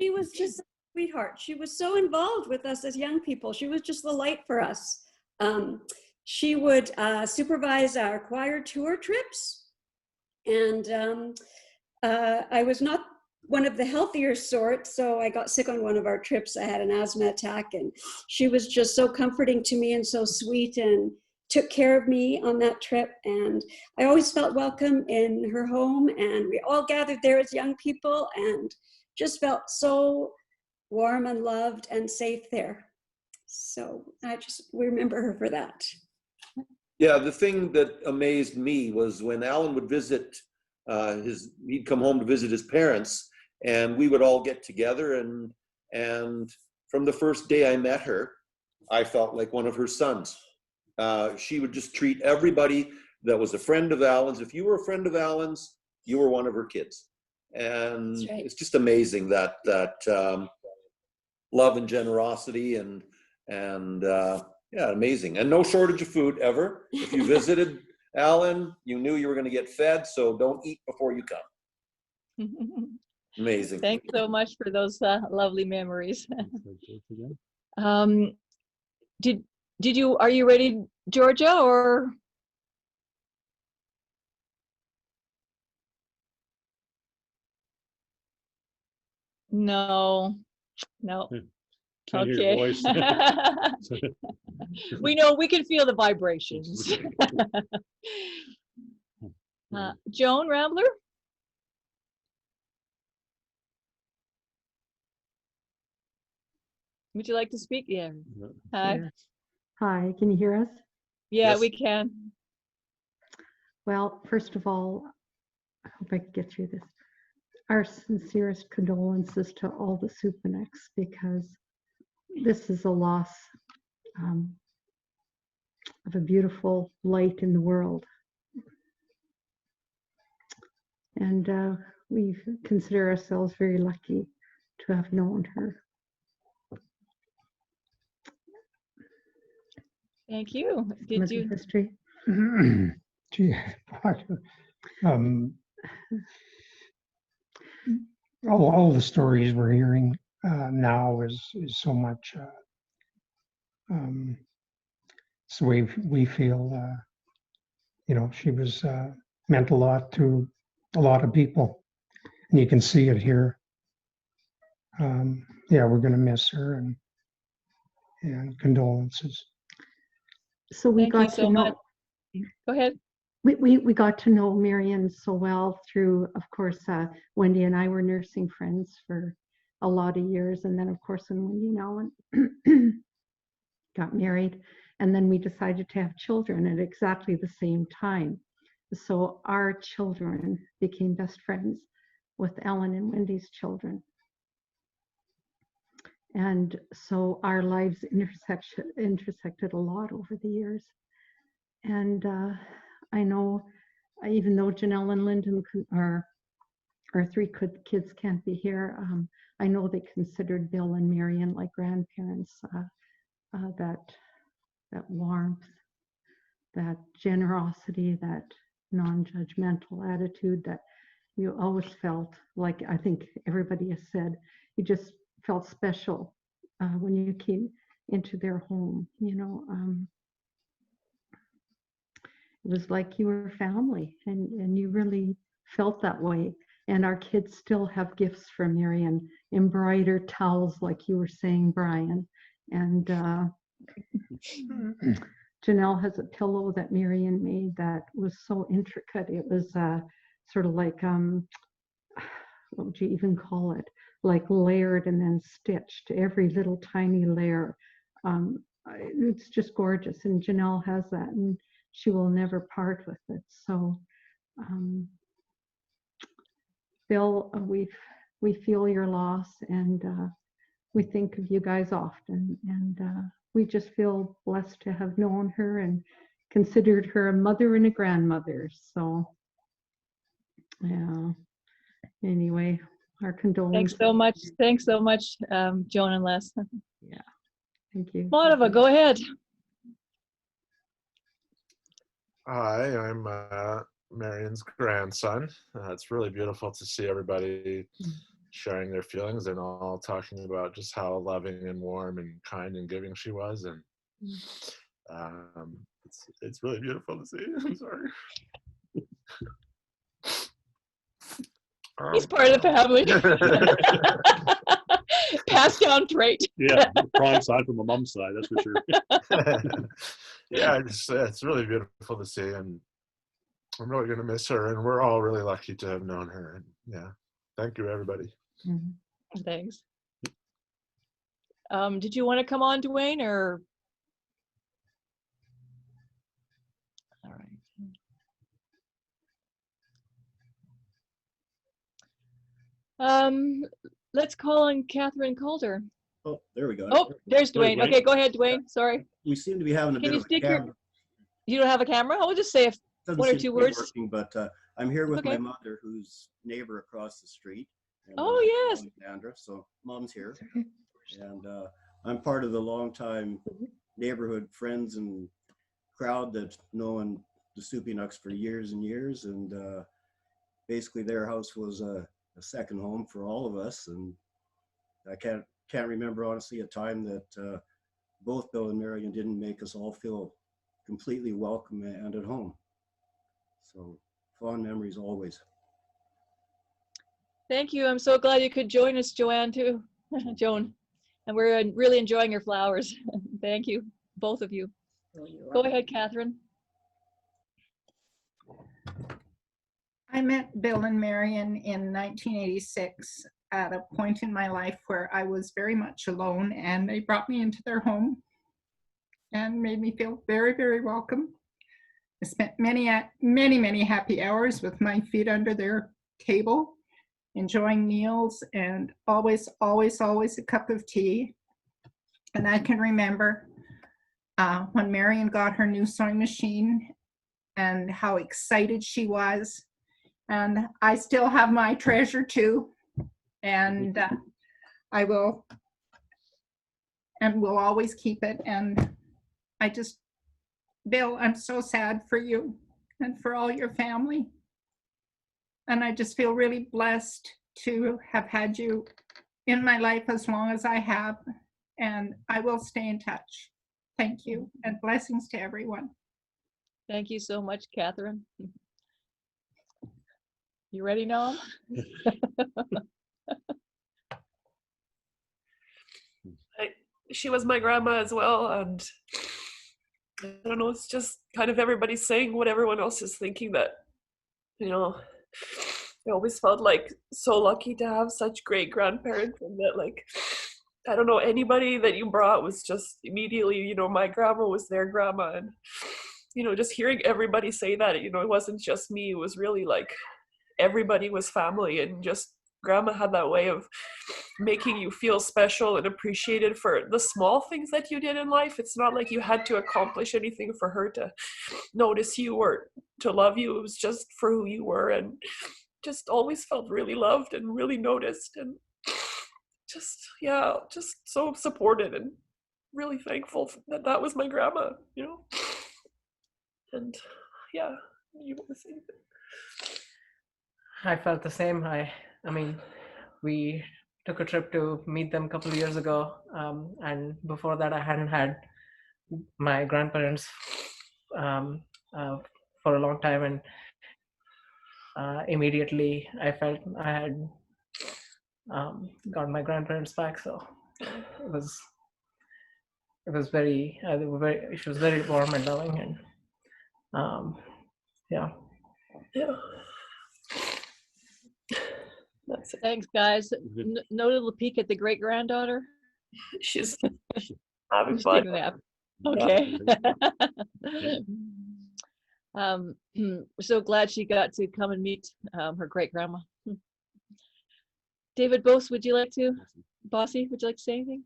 She was just a sweetheart. She was so involved with us as young people. She was just the light for us. She would supervise our choir tour trips. And I was not one of the healthier sort, so I got sick on one of our trips. I had an asthma attack, and she was just so comforting to me and so sweet and took care of me on that trip. And I always felt welcome in her home, and we all gathered there as young people and just felt so warm and loved and safe there. So we remember her for that. Yeah, the thing that amazed me was when Alan would visit he'd come home to visit his parents, and we would all get together, and from the first day I met her, I felt like one of her sons. She would just treat everybody that was a friend of Alan's. If you were a friend of Alan's, you were one of her kids. And right. It's just amazing that love and generosity and yeah, amazing. And no shortage of food ever. If you visited Alan, you knew you were going to get fed, so don't eat before you come. Amazing. Thanks so much for those lovely memories. Are you ready, Georgia, or? No. Can't hear your voice. We know, we can feel the vibrations. Joan Rambler? Would you like to speak? Yeah. Hi. Yes. Hi, can you hear us? Yeah, Yes. we can. Well, first of all, I hope I can get through this. Our sincerest condolences to all the Supynuks, because this is a loss of a beautiful light in the world. And we consider ourselves very lucky to have known her. Thank you. Did you? History. Gee, all the stories we're hearing now is so much. So we feel, she was meant a lot to a lot of people, and you can see it here. Yeah, we're going to miss her, and condolences. So we Thank got you so to know. much. Go ahead. We got to know Marion so well through, of course, Wendy and I were nursing friends for a lot of years, and then of course when Wendy and Alan got married, and then we decided to have children at exactly the same time. So our children became best friends with Ellen and Wendy's children. And so our lives intersected a lot over the years. And I know, even though Janelle and Lyndon, our three kids can't be here, I know they considered Bill and Marion like grandparents. That warmth, that generosity, that non-judgmental attitude that you always felt like, I think everybody has said, you just felt special when you came into their home. It was like you were family, and you really felt that way. And our kids still have gifts from Marion, embroidered towels, like you were saying, Brian. And Janelle has a pillow that Marion made that was so intricate. It was sort of like, what would you even call it? Like layered and then stitched, every little tiny layer. It's just gorgeous. And Janelle has that, and she will never part with it. So, Bill, we feel your loss, and we think of you guys often, and we just feel blessed to have known her and considered her a mother and a grandmother. So, yeah. Anyway, our condolences. Thanks so much, Joan and Les. Yeah, thank you. Monica, go ahead. Hi, I'm Marion's grandson. It's really beautiful to see everybody sharing their feelings and all talking about just how loving and warm and kind and giving she was. And it's really beautiful to see. I'm sorry. He's part of the family. Passed down trait. Yeah, prime side from my mom's side, that's for sure. Yeah, it's really beautiful to see, and I'm really going to miss her, and we're all really lucky to have known her. And yeah, thank you, everybody. Thanks. Did you want to come on, Dwayne, or? All right. Let's call on Catherine Calder. Oh, there we go. Oh, there's Dwayne. Okay, go ahead, Dwayne. Sorry. We seem to be having a Can bit you of a stick camera. You don't have a camera? I'll just say Doesn't one or seem two to be words. working, but I'm here with Okay. my mother, who's neighbor across the street. And, Oh, yes. Alexandra. So mom's here, and I'm part of the longtime neighborhood friends and crowd that's known the Supynuks for years and years, and basically their house was a second home for all of us. And I can't remember honestly a time that both Bill and Marion didn't make us all feel completely welcome and at home. So fond memories always. Thank you. I'm so glad you could join us, Joanne, too. Joan. And we're really enjoying your flowers. Thank you, both of you. Go ahead, Catherine. I met Bill and Marion in 1986 at a point in my life where I was very much alone, and they brought me into their home and made me feel very, very welcome. I spent many happy hours with my feet under their table, enjoying meals, and always a cup of tea. And I can remember when Marion got her new sewing machine and how excited she was. And I still have my treasure too. And I will always keep it. And I just, Bill, I'm so sad for you and for all your family. And I just feel really blessed to have had you in my life as long as I have. And I will stay in touch. Thank you, and blessings to everyone. Thank you so much, Catherine. You ready, Noam? She was my grandma as well, and I don't know, it's just kind of everybody saying what everyone else is thinking, that, you know, I always felt like so lucky to have such great grandparents, and that, like, I don't know, anybody that you brought was just immediately, you know, my grandma was their grandma. And, you know, just hearing everybody say that, you know, it wasn't just me, it was really like everybody was family. And just grandma had that way of making you feel special and appreciated for the small things that you did in life. It's not like you had to accomplish anything for her to notice you or to love you. It was just for who you were, and just always felt really loved and really noticed, and just, yeah, just so supported, and really thankful that that was my grandma, you know. And yeah, you want to say anything? I felt the same. I mean, we took a trip to meet them a couple of years ago, and before that I hadn't had my grandparents for a long time, and immediately I felt I had got my grandparents back. So it was very, she was very warm and loving, and yeah. That's it. Thanks, guys. No little peek at the great granddaughter. She's having Just fun. taking a nap. Okay. We're so glad she got to come and meet her great grandma. David Bose, would you like to? Bossy, would you like to say anything?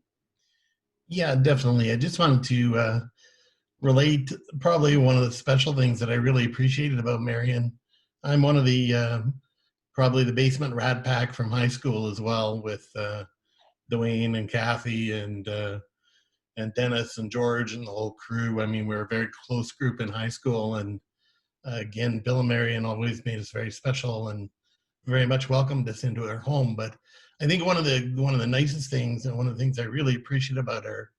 Yeah, definitely. I just wanted to relate probably one of the special things that I really appreciated about Marion. I'm one of the probably the basement rat pack from high school as well, with Dwayne and Kathy and Dennis and George and the whole crew. I mean, we were a very close group in high school, and Again, Bill and Marion always made us very special and very much welcomed us into her home. But I think one of the nicest things, and one of the things I really appreciate about her,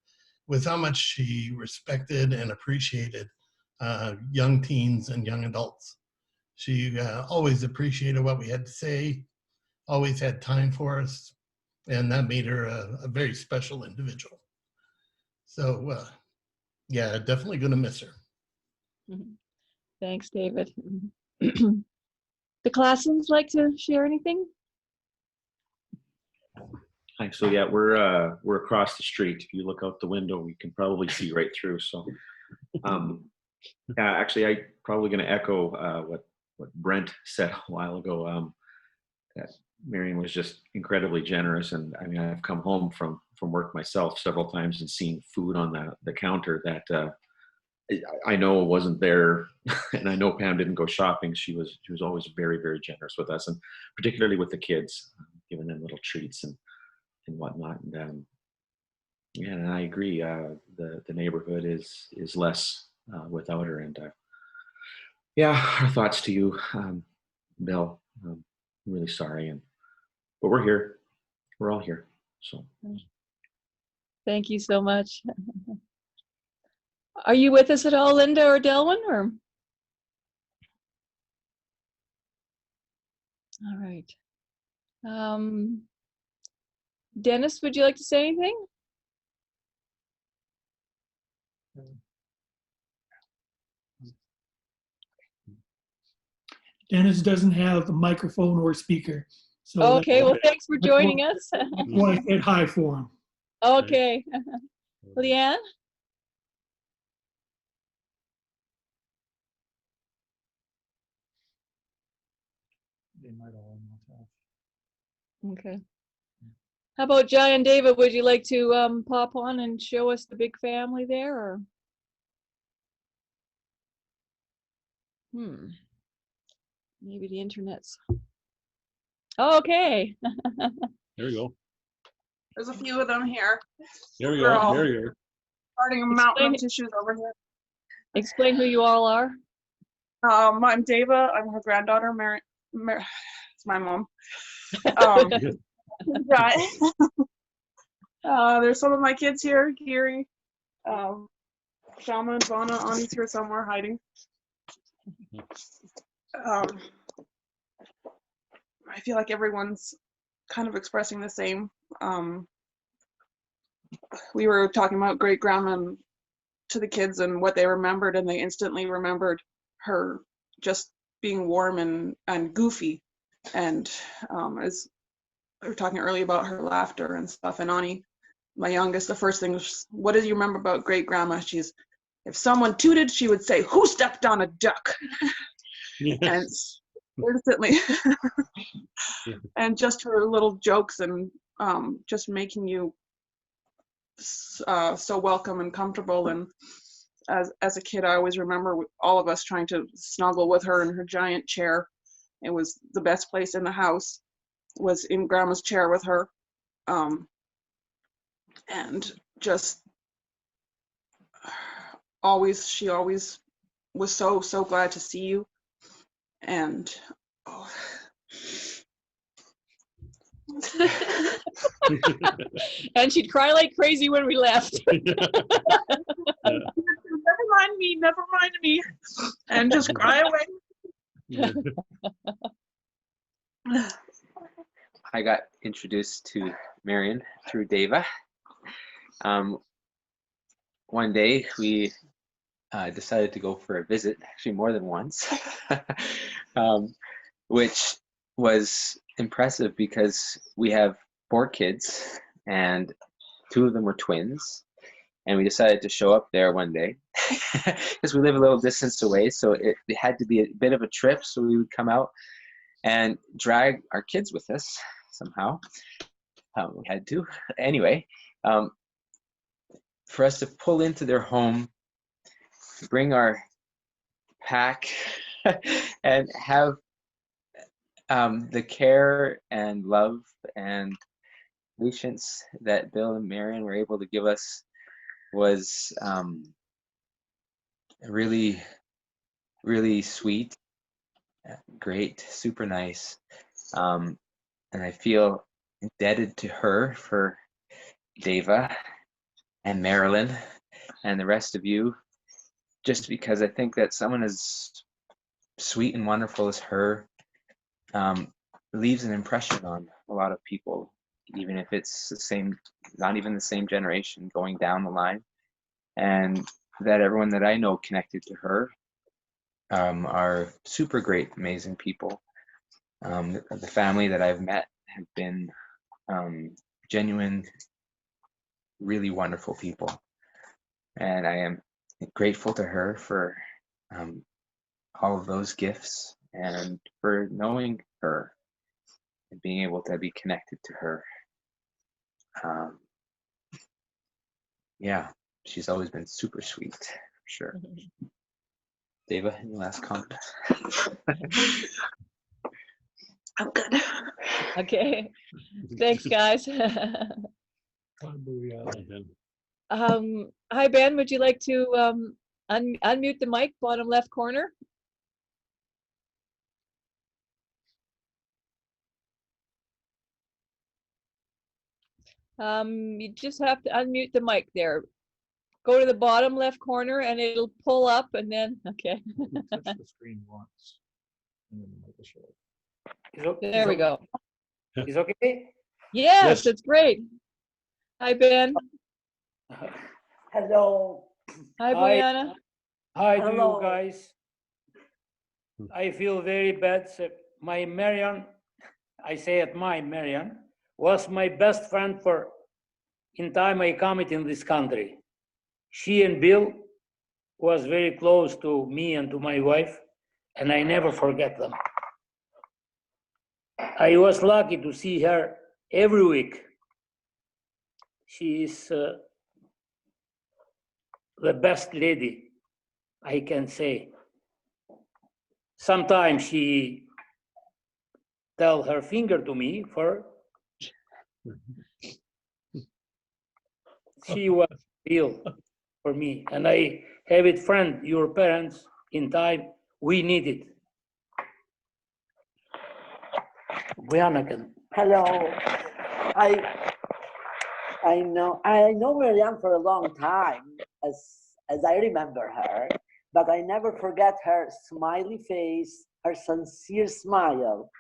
was how much she respected and appreciated young teens and young adults. She always appreciated what we had to say, always had time for us, and that made her a very special individual. So yeah, definitely going to miss her. Thanks, David. The Classens like to share anything? Hi. So yeah, we're across the street. If you look out the window, we can probably see right through. So, actually, I'm probably going to echo what Brent said a while ago. That Marion was just incredibly generous, and I mean, I've come home from work myself several times and seen food on the counter that I know wasn't there, and I know Pam didn't go shopping. She was always very, very generous with us, and particularly with the kids, giving them little treats and whatnot. And yeah, and I agree. The neighborhood is less without her. And yeah, our thoughts to you, Bill. I'm really sorry, but we're here. We're all here. So Thank you so much. Are you with us at all, Linda or Delwyn? Or all right. Dennis, would you like to say anything? Dennis doesn't have a microphone or speaker. So Okay, well, thanks for joining us. I want to say hi for him. Okay. Leanne? They might all not have. Okay. How about Jai and David? Would you like to pop on and show us the big family there? Or maybe the internet's okay. There we go. There's a few of them here. There we We're go. all There you are. starting a mountain of tissues over here. Explain who you all are. I'm Dava. I'm her granddaughter. It's my mom. Right. There's some of my kids here. Giri, Shama, and Vana. Ani's here somewhere hiding. I feel like everyone's kind of expressing the same. We were talking about great grandma to the kids and what they remembered, and they instantly remembered her just being warm and goofy. And as we were talking earlier about her laughter and stuff, and Ani, my youngest, the first thing was, what do you remember about great grandma? She's, if someone tooted, she would say, "Who stepped on a duck?" And instantly, and just her little jokes and just making you so welcome and comfortable. And as a kid, I always remember all of us trying to snuggle with her in her giant chair. It was the best place in the house, was in grandma's chair with her. And just she always was so glad to see you. And and she'd cry like crazy when we left. Never mind me, and just cry away. I got introduced to Marion through Dava. One day we decided to go for a visit, actually more than once, which was impressive because we have 4 kids and 2 of them were twins. And we decided to show up there one day because we live a little distance away. So it had to be a bit of a trip. So we would come out and drag our kids with us somehow. We had to. Anyway, for us to pull into their home, bring our pack, and have the care and love and patience that Bill and Marion were able to give us was really really sweet, great, super nice. And I feel indebted to her for Deva and Marilyn and the rest of you, just because I think that someone as sweet and wonderful as her leaves an impression on a lot of people, even if it's the same, not even the same generation going down the line. And that everyone that I know connected to her are super great, amazing people. The family that I've met have been genuine, really wonderful people. And I am grateful to her for all of those gifts and for knowing her and being able to be connected to her. Yeah, she's always been super sweet, for sure. Deva, any last comment? I'm good. Okay. Thanks, guys. Hi, Ben. Would you like to unmute the mic, bottom left corner? You just have to unmute the mic there. Go to the bottom left corner and it'll pull up and then, okay. Touch the screen once. And then the mic will show up. There we go. Is okay? Yes, that's great. Hi, Ben. Hello. Hi, Brianna. Hi to Hello. you guys. I feel very bad. So my Marion, I say it, my Marion, was my best friend for in time I come in this country. She and Bill was very close to me and to my wife, and I never forget them. I was lucky to see her every week. She is the best lady, I can say. Sometimes she tell her finger to me for she was real for me, and I have it friend, your parents in time we need it. Hello. I know Marianne for a long time, as I remember her, but I never forget her smiley face, her sincere smile.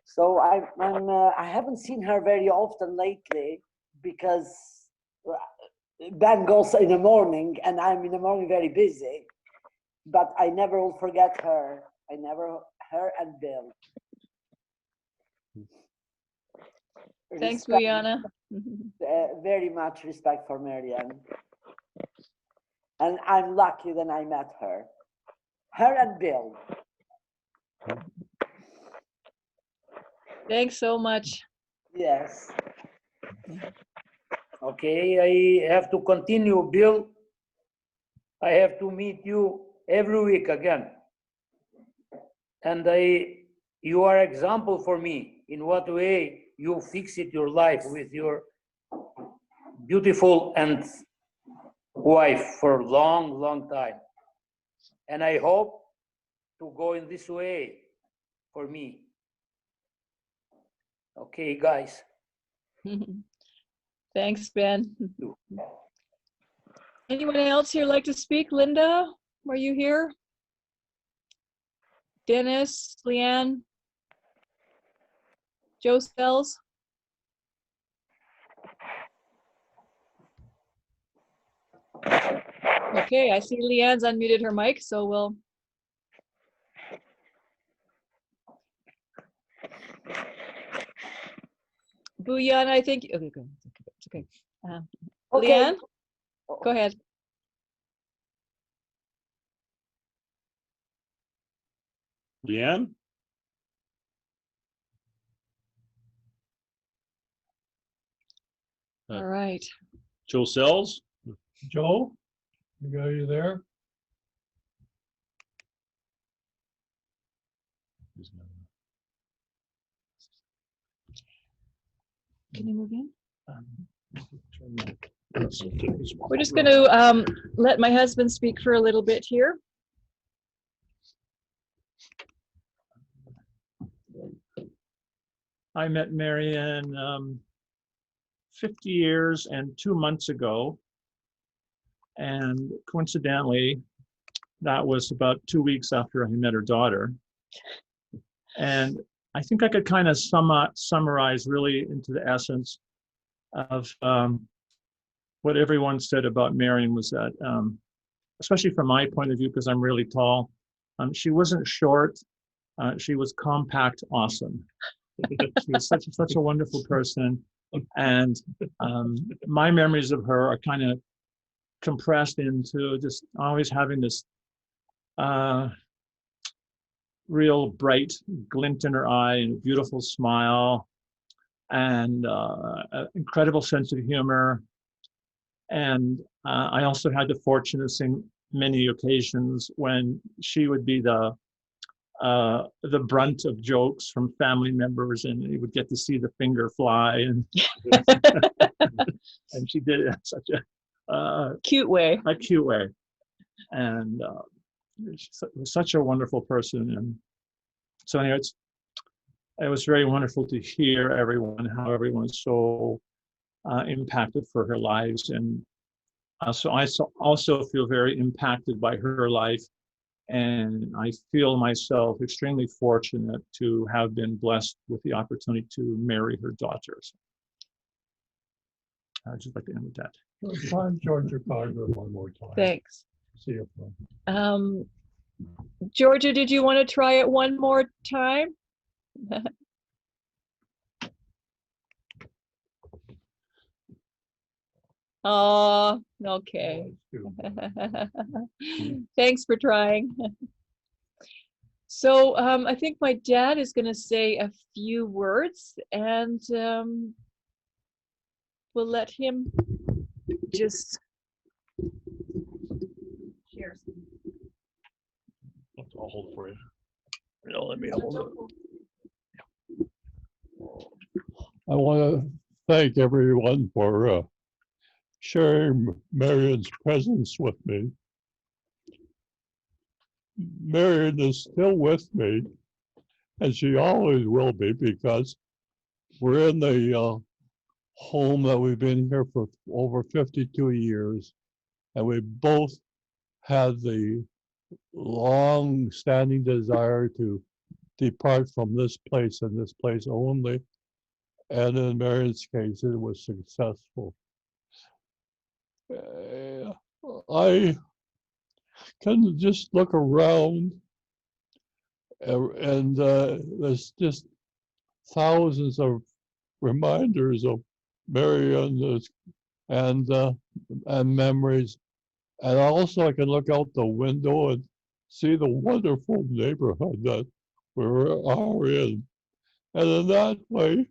So I haven't seen her very often lately because Ben goes in the morning and I'm in the morning very busy. But I never will forget her. Her and Bill. Thanks, Brianna. Very much respect for Marianne. And I'm lucky that I met her. Her and Bill. Thanks so much. Yes. Okay, I have to continue, Bill. I have to meet you every week again. And you are example for me in what way you fix it your life with your beautiful and wife for a long, long time. And I hope to go in this way for me. Okay, guys. Thanks, Ben. Anyone else here like to speak? Linda, were you here? Dennis, Leanne, Joe Sells? Okay, I see Leanne's unmuted her mic, so we'll. Booyan, I think. Okay, good. It's okay. Okay. Leanne, go ahead. Leanne? All right. Joe Sells? Joe, are you there? Can you move in? We're just going to let my husband speak for a little bit here. I met Marion 50 years and 2 months ago. And coincidentally, that was about 2 weeks after I met her daughter. And I think I could kind of summarize really into the essence of what everyone said about Marion was that, especially from my point of view, because I'm really tall, she wasn't short. She was compact, awesome. She was such a wonderful person. And my memories of her are kind of compressed into just always having this real bright glint in her eye and a beautiful smile and an incredible sense of humor. And I also had the fortune of seeing many occasions when she would be the brunt of jokes from family members, and you would get to see the finger fly, and and she did it in such a cute way. A cute way, and she's such a wonderful person. And so anyway, it was very wonderful to hear how everyone is so impacted for her lives, and so I also feel very impacted by her life. And I feel myself extremely fortunate to have been blessed with the opportunity to marry her daughters. I'd just like to end with that. Find Georgia Carter one more time. Thanks. See you. Georgia, did you want to try it one more time? Oh, okay. Thanks for trying. So I think my dad is going to say a few words, and we'll let him just. Cheers. I'll hold it for you. Let me hold it. I want to thank everyone for sharing Marion's presence with me. Marion is still with me, and she always will be, because we're in the home that we've been here for over 52 years, and we both had the long-standing desire to depart from this place and this place only, and in Marion's case, it was successful. I can just look around, and there's just thousands of reminders of Marion and memories. And also I can look out the window and see the wonderful neighborhood that we are in. And in that way,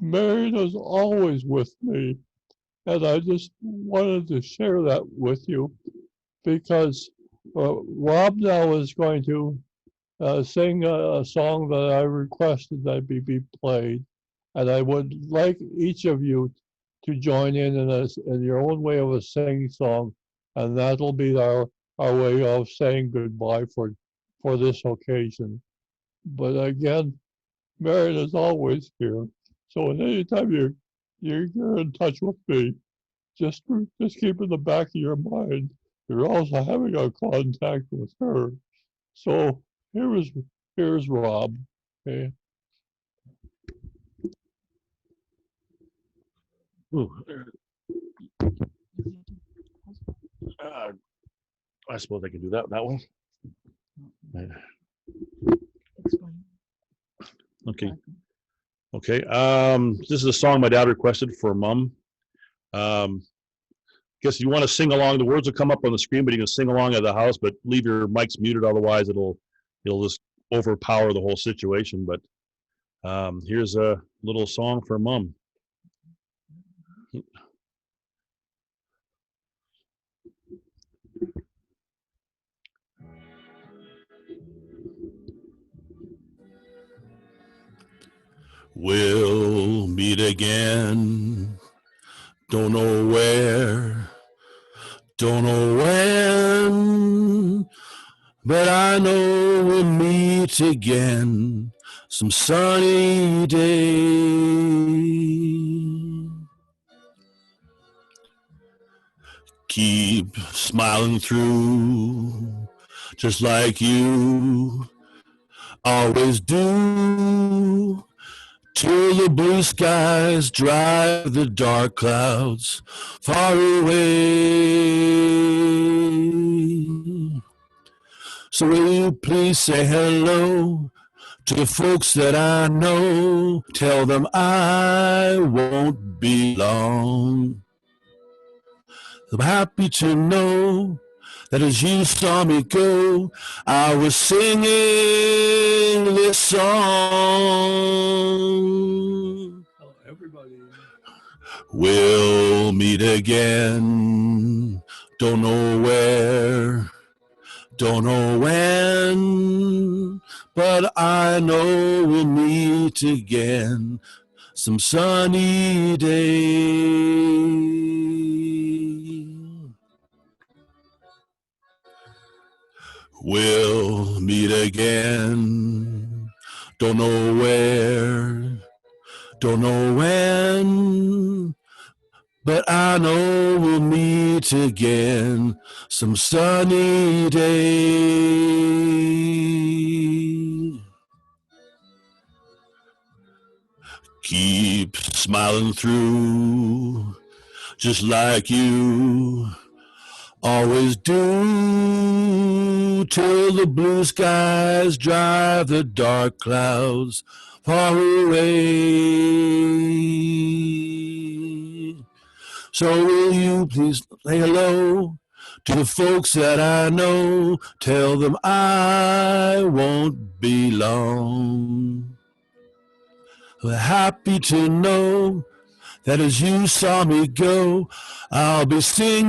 Marion is always with me. And I just wanted to share that with you, because Rob now is going to sing a song that I requested that be played. And I would like each of you to join in your own way of a singing song. And that'll be our way of saying goodbye for this occasion. But again, Marion is always here. So anytime you're in touch with me, just keep in the back of your mind, you're also having a contact with her. So here's Rob. Okay. I suppose I can do that one. Okay. Okay. This is a song my dad requested for Mom. Guess if you want to sing along, the words will come up on the screen, but you can sing along at the house, but leave your mics muted, otherwise it'll just overpower the whole situation. But here's a little song for Mom. We'll meet again, don't know where, don't know when, but I know we'll meet again some sunny day. Keep smiling through, just like you always do, till the blue skies drive the dark clouds far away. So will you please say hello to the folks that I know? Tell them I won't be long. I'm happy to know that as you saw me go, I was singing this song. Oh, everybody. We'll meet again, don't know where, don't know when, but I know we'll meet again some sunny day. We'll meet again, don't know where, don't know when, but I know we'll meet again some sunny day. Keep smiling through, just like you always do, till the blue skies drive the dark clouds far away. So will you please say hello to the folks that I know? Tell them I won't be long. We're happy to know that as you saw me go, I'll be singing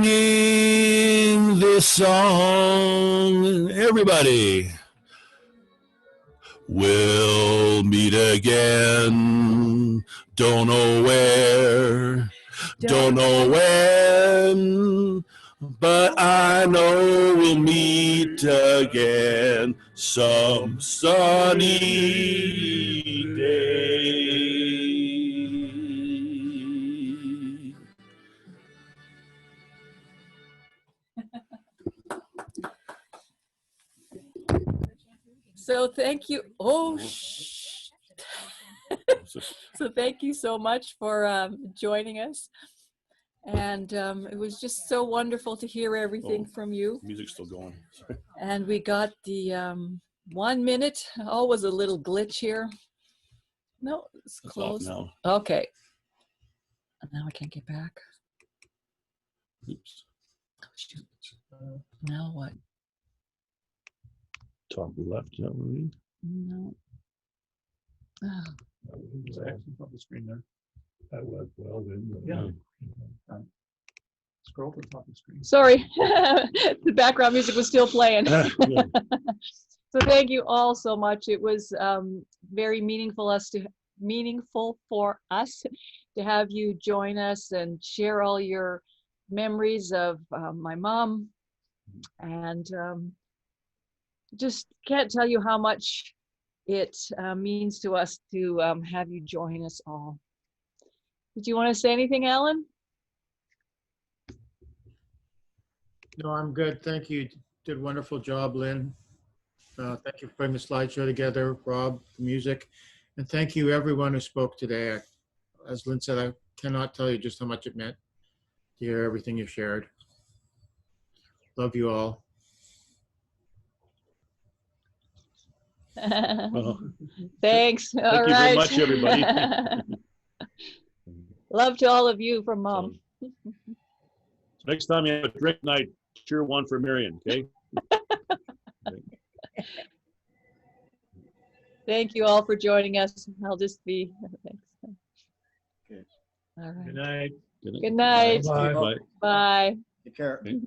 this song. Everybody, we'll meet again. Don't know where, don't know when, but I know we'll meet again some sunny day. So thank you. Oh, shh. So thank you so much for joining us. And it was just so wonderful to hear everything from you. Music's still going. And we got the 1 minute. Oh, was a little glitch here. No, it's closed. Now. Okay. Now I can't get back. Oops. Oh, shoot. Now what? Top left, is that what we need? No. Oh. There's accents on the screen there. That was well then. Yeah. Scroll to the top of the screen. Sorry, the background music was still playing. So thank you all so much. It was very meaningful for us to have you join us and share all your memories of my mom, and just can't tell you how much it means to us to have you join us all. Did you want to say anything, Alan? No, I'm good. Thank you. Did a wonderful job, Lynn. Thank you for putting the slideshow together, Rob, the music. And thank you everyone who spoke today. As Lynn said, I cannot tell you just how much it meant to hear everything you shared. Love you all. Thanks. Thank All you right. very much, everybody. Love to all of you from Mom. So next time you have a drink night, cheer one for Marion, okay? Thank you all for joining us. I'll just be. Thanks. Okay. All right. Good night. Good night. Bye. Bye. Take care. Okay.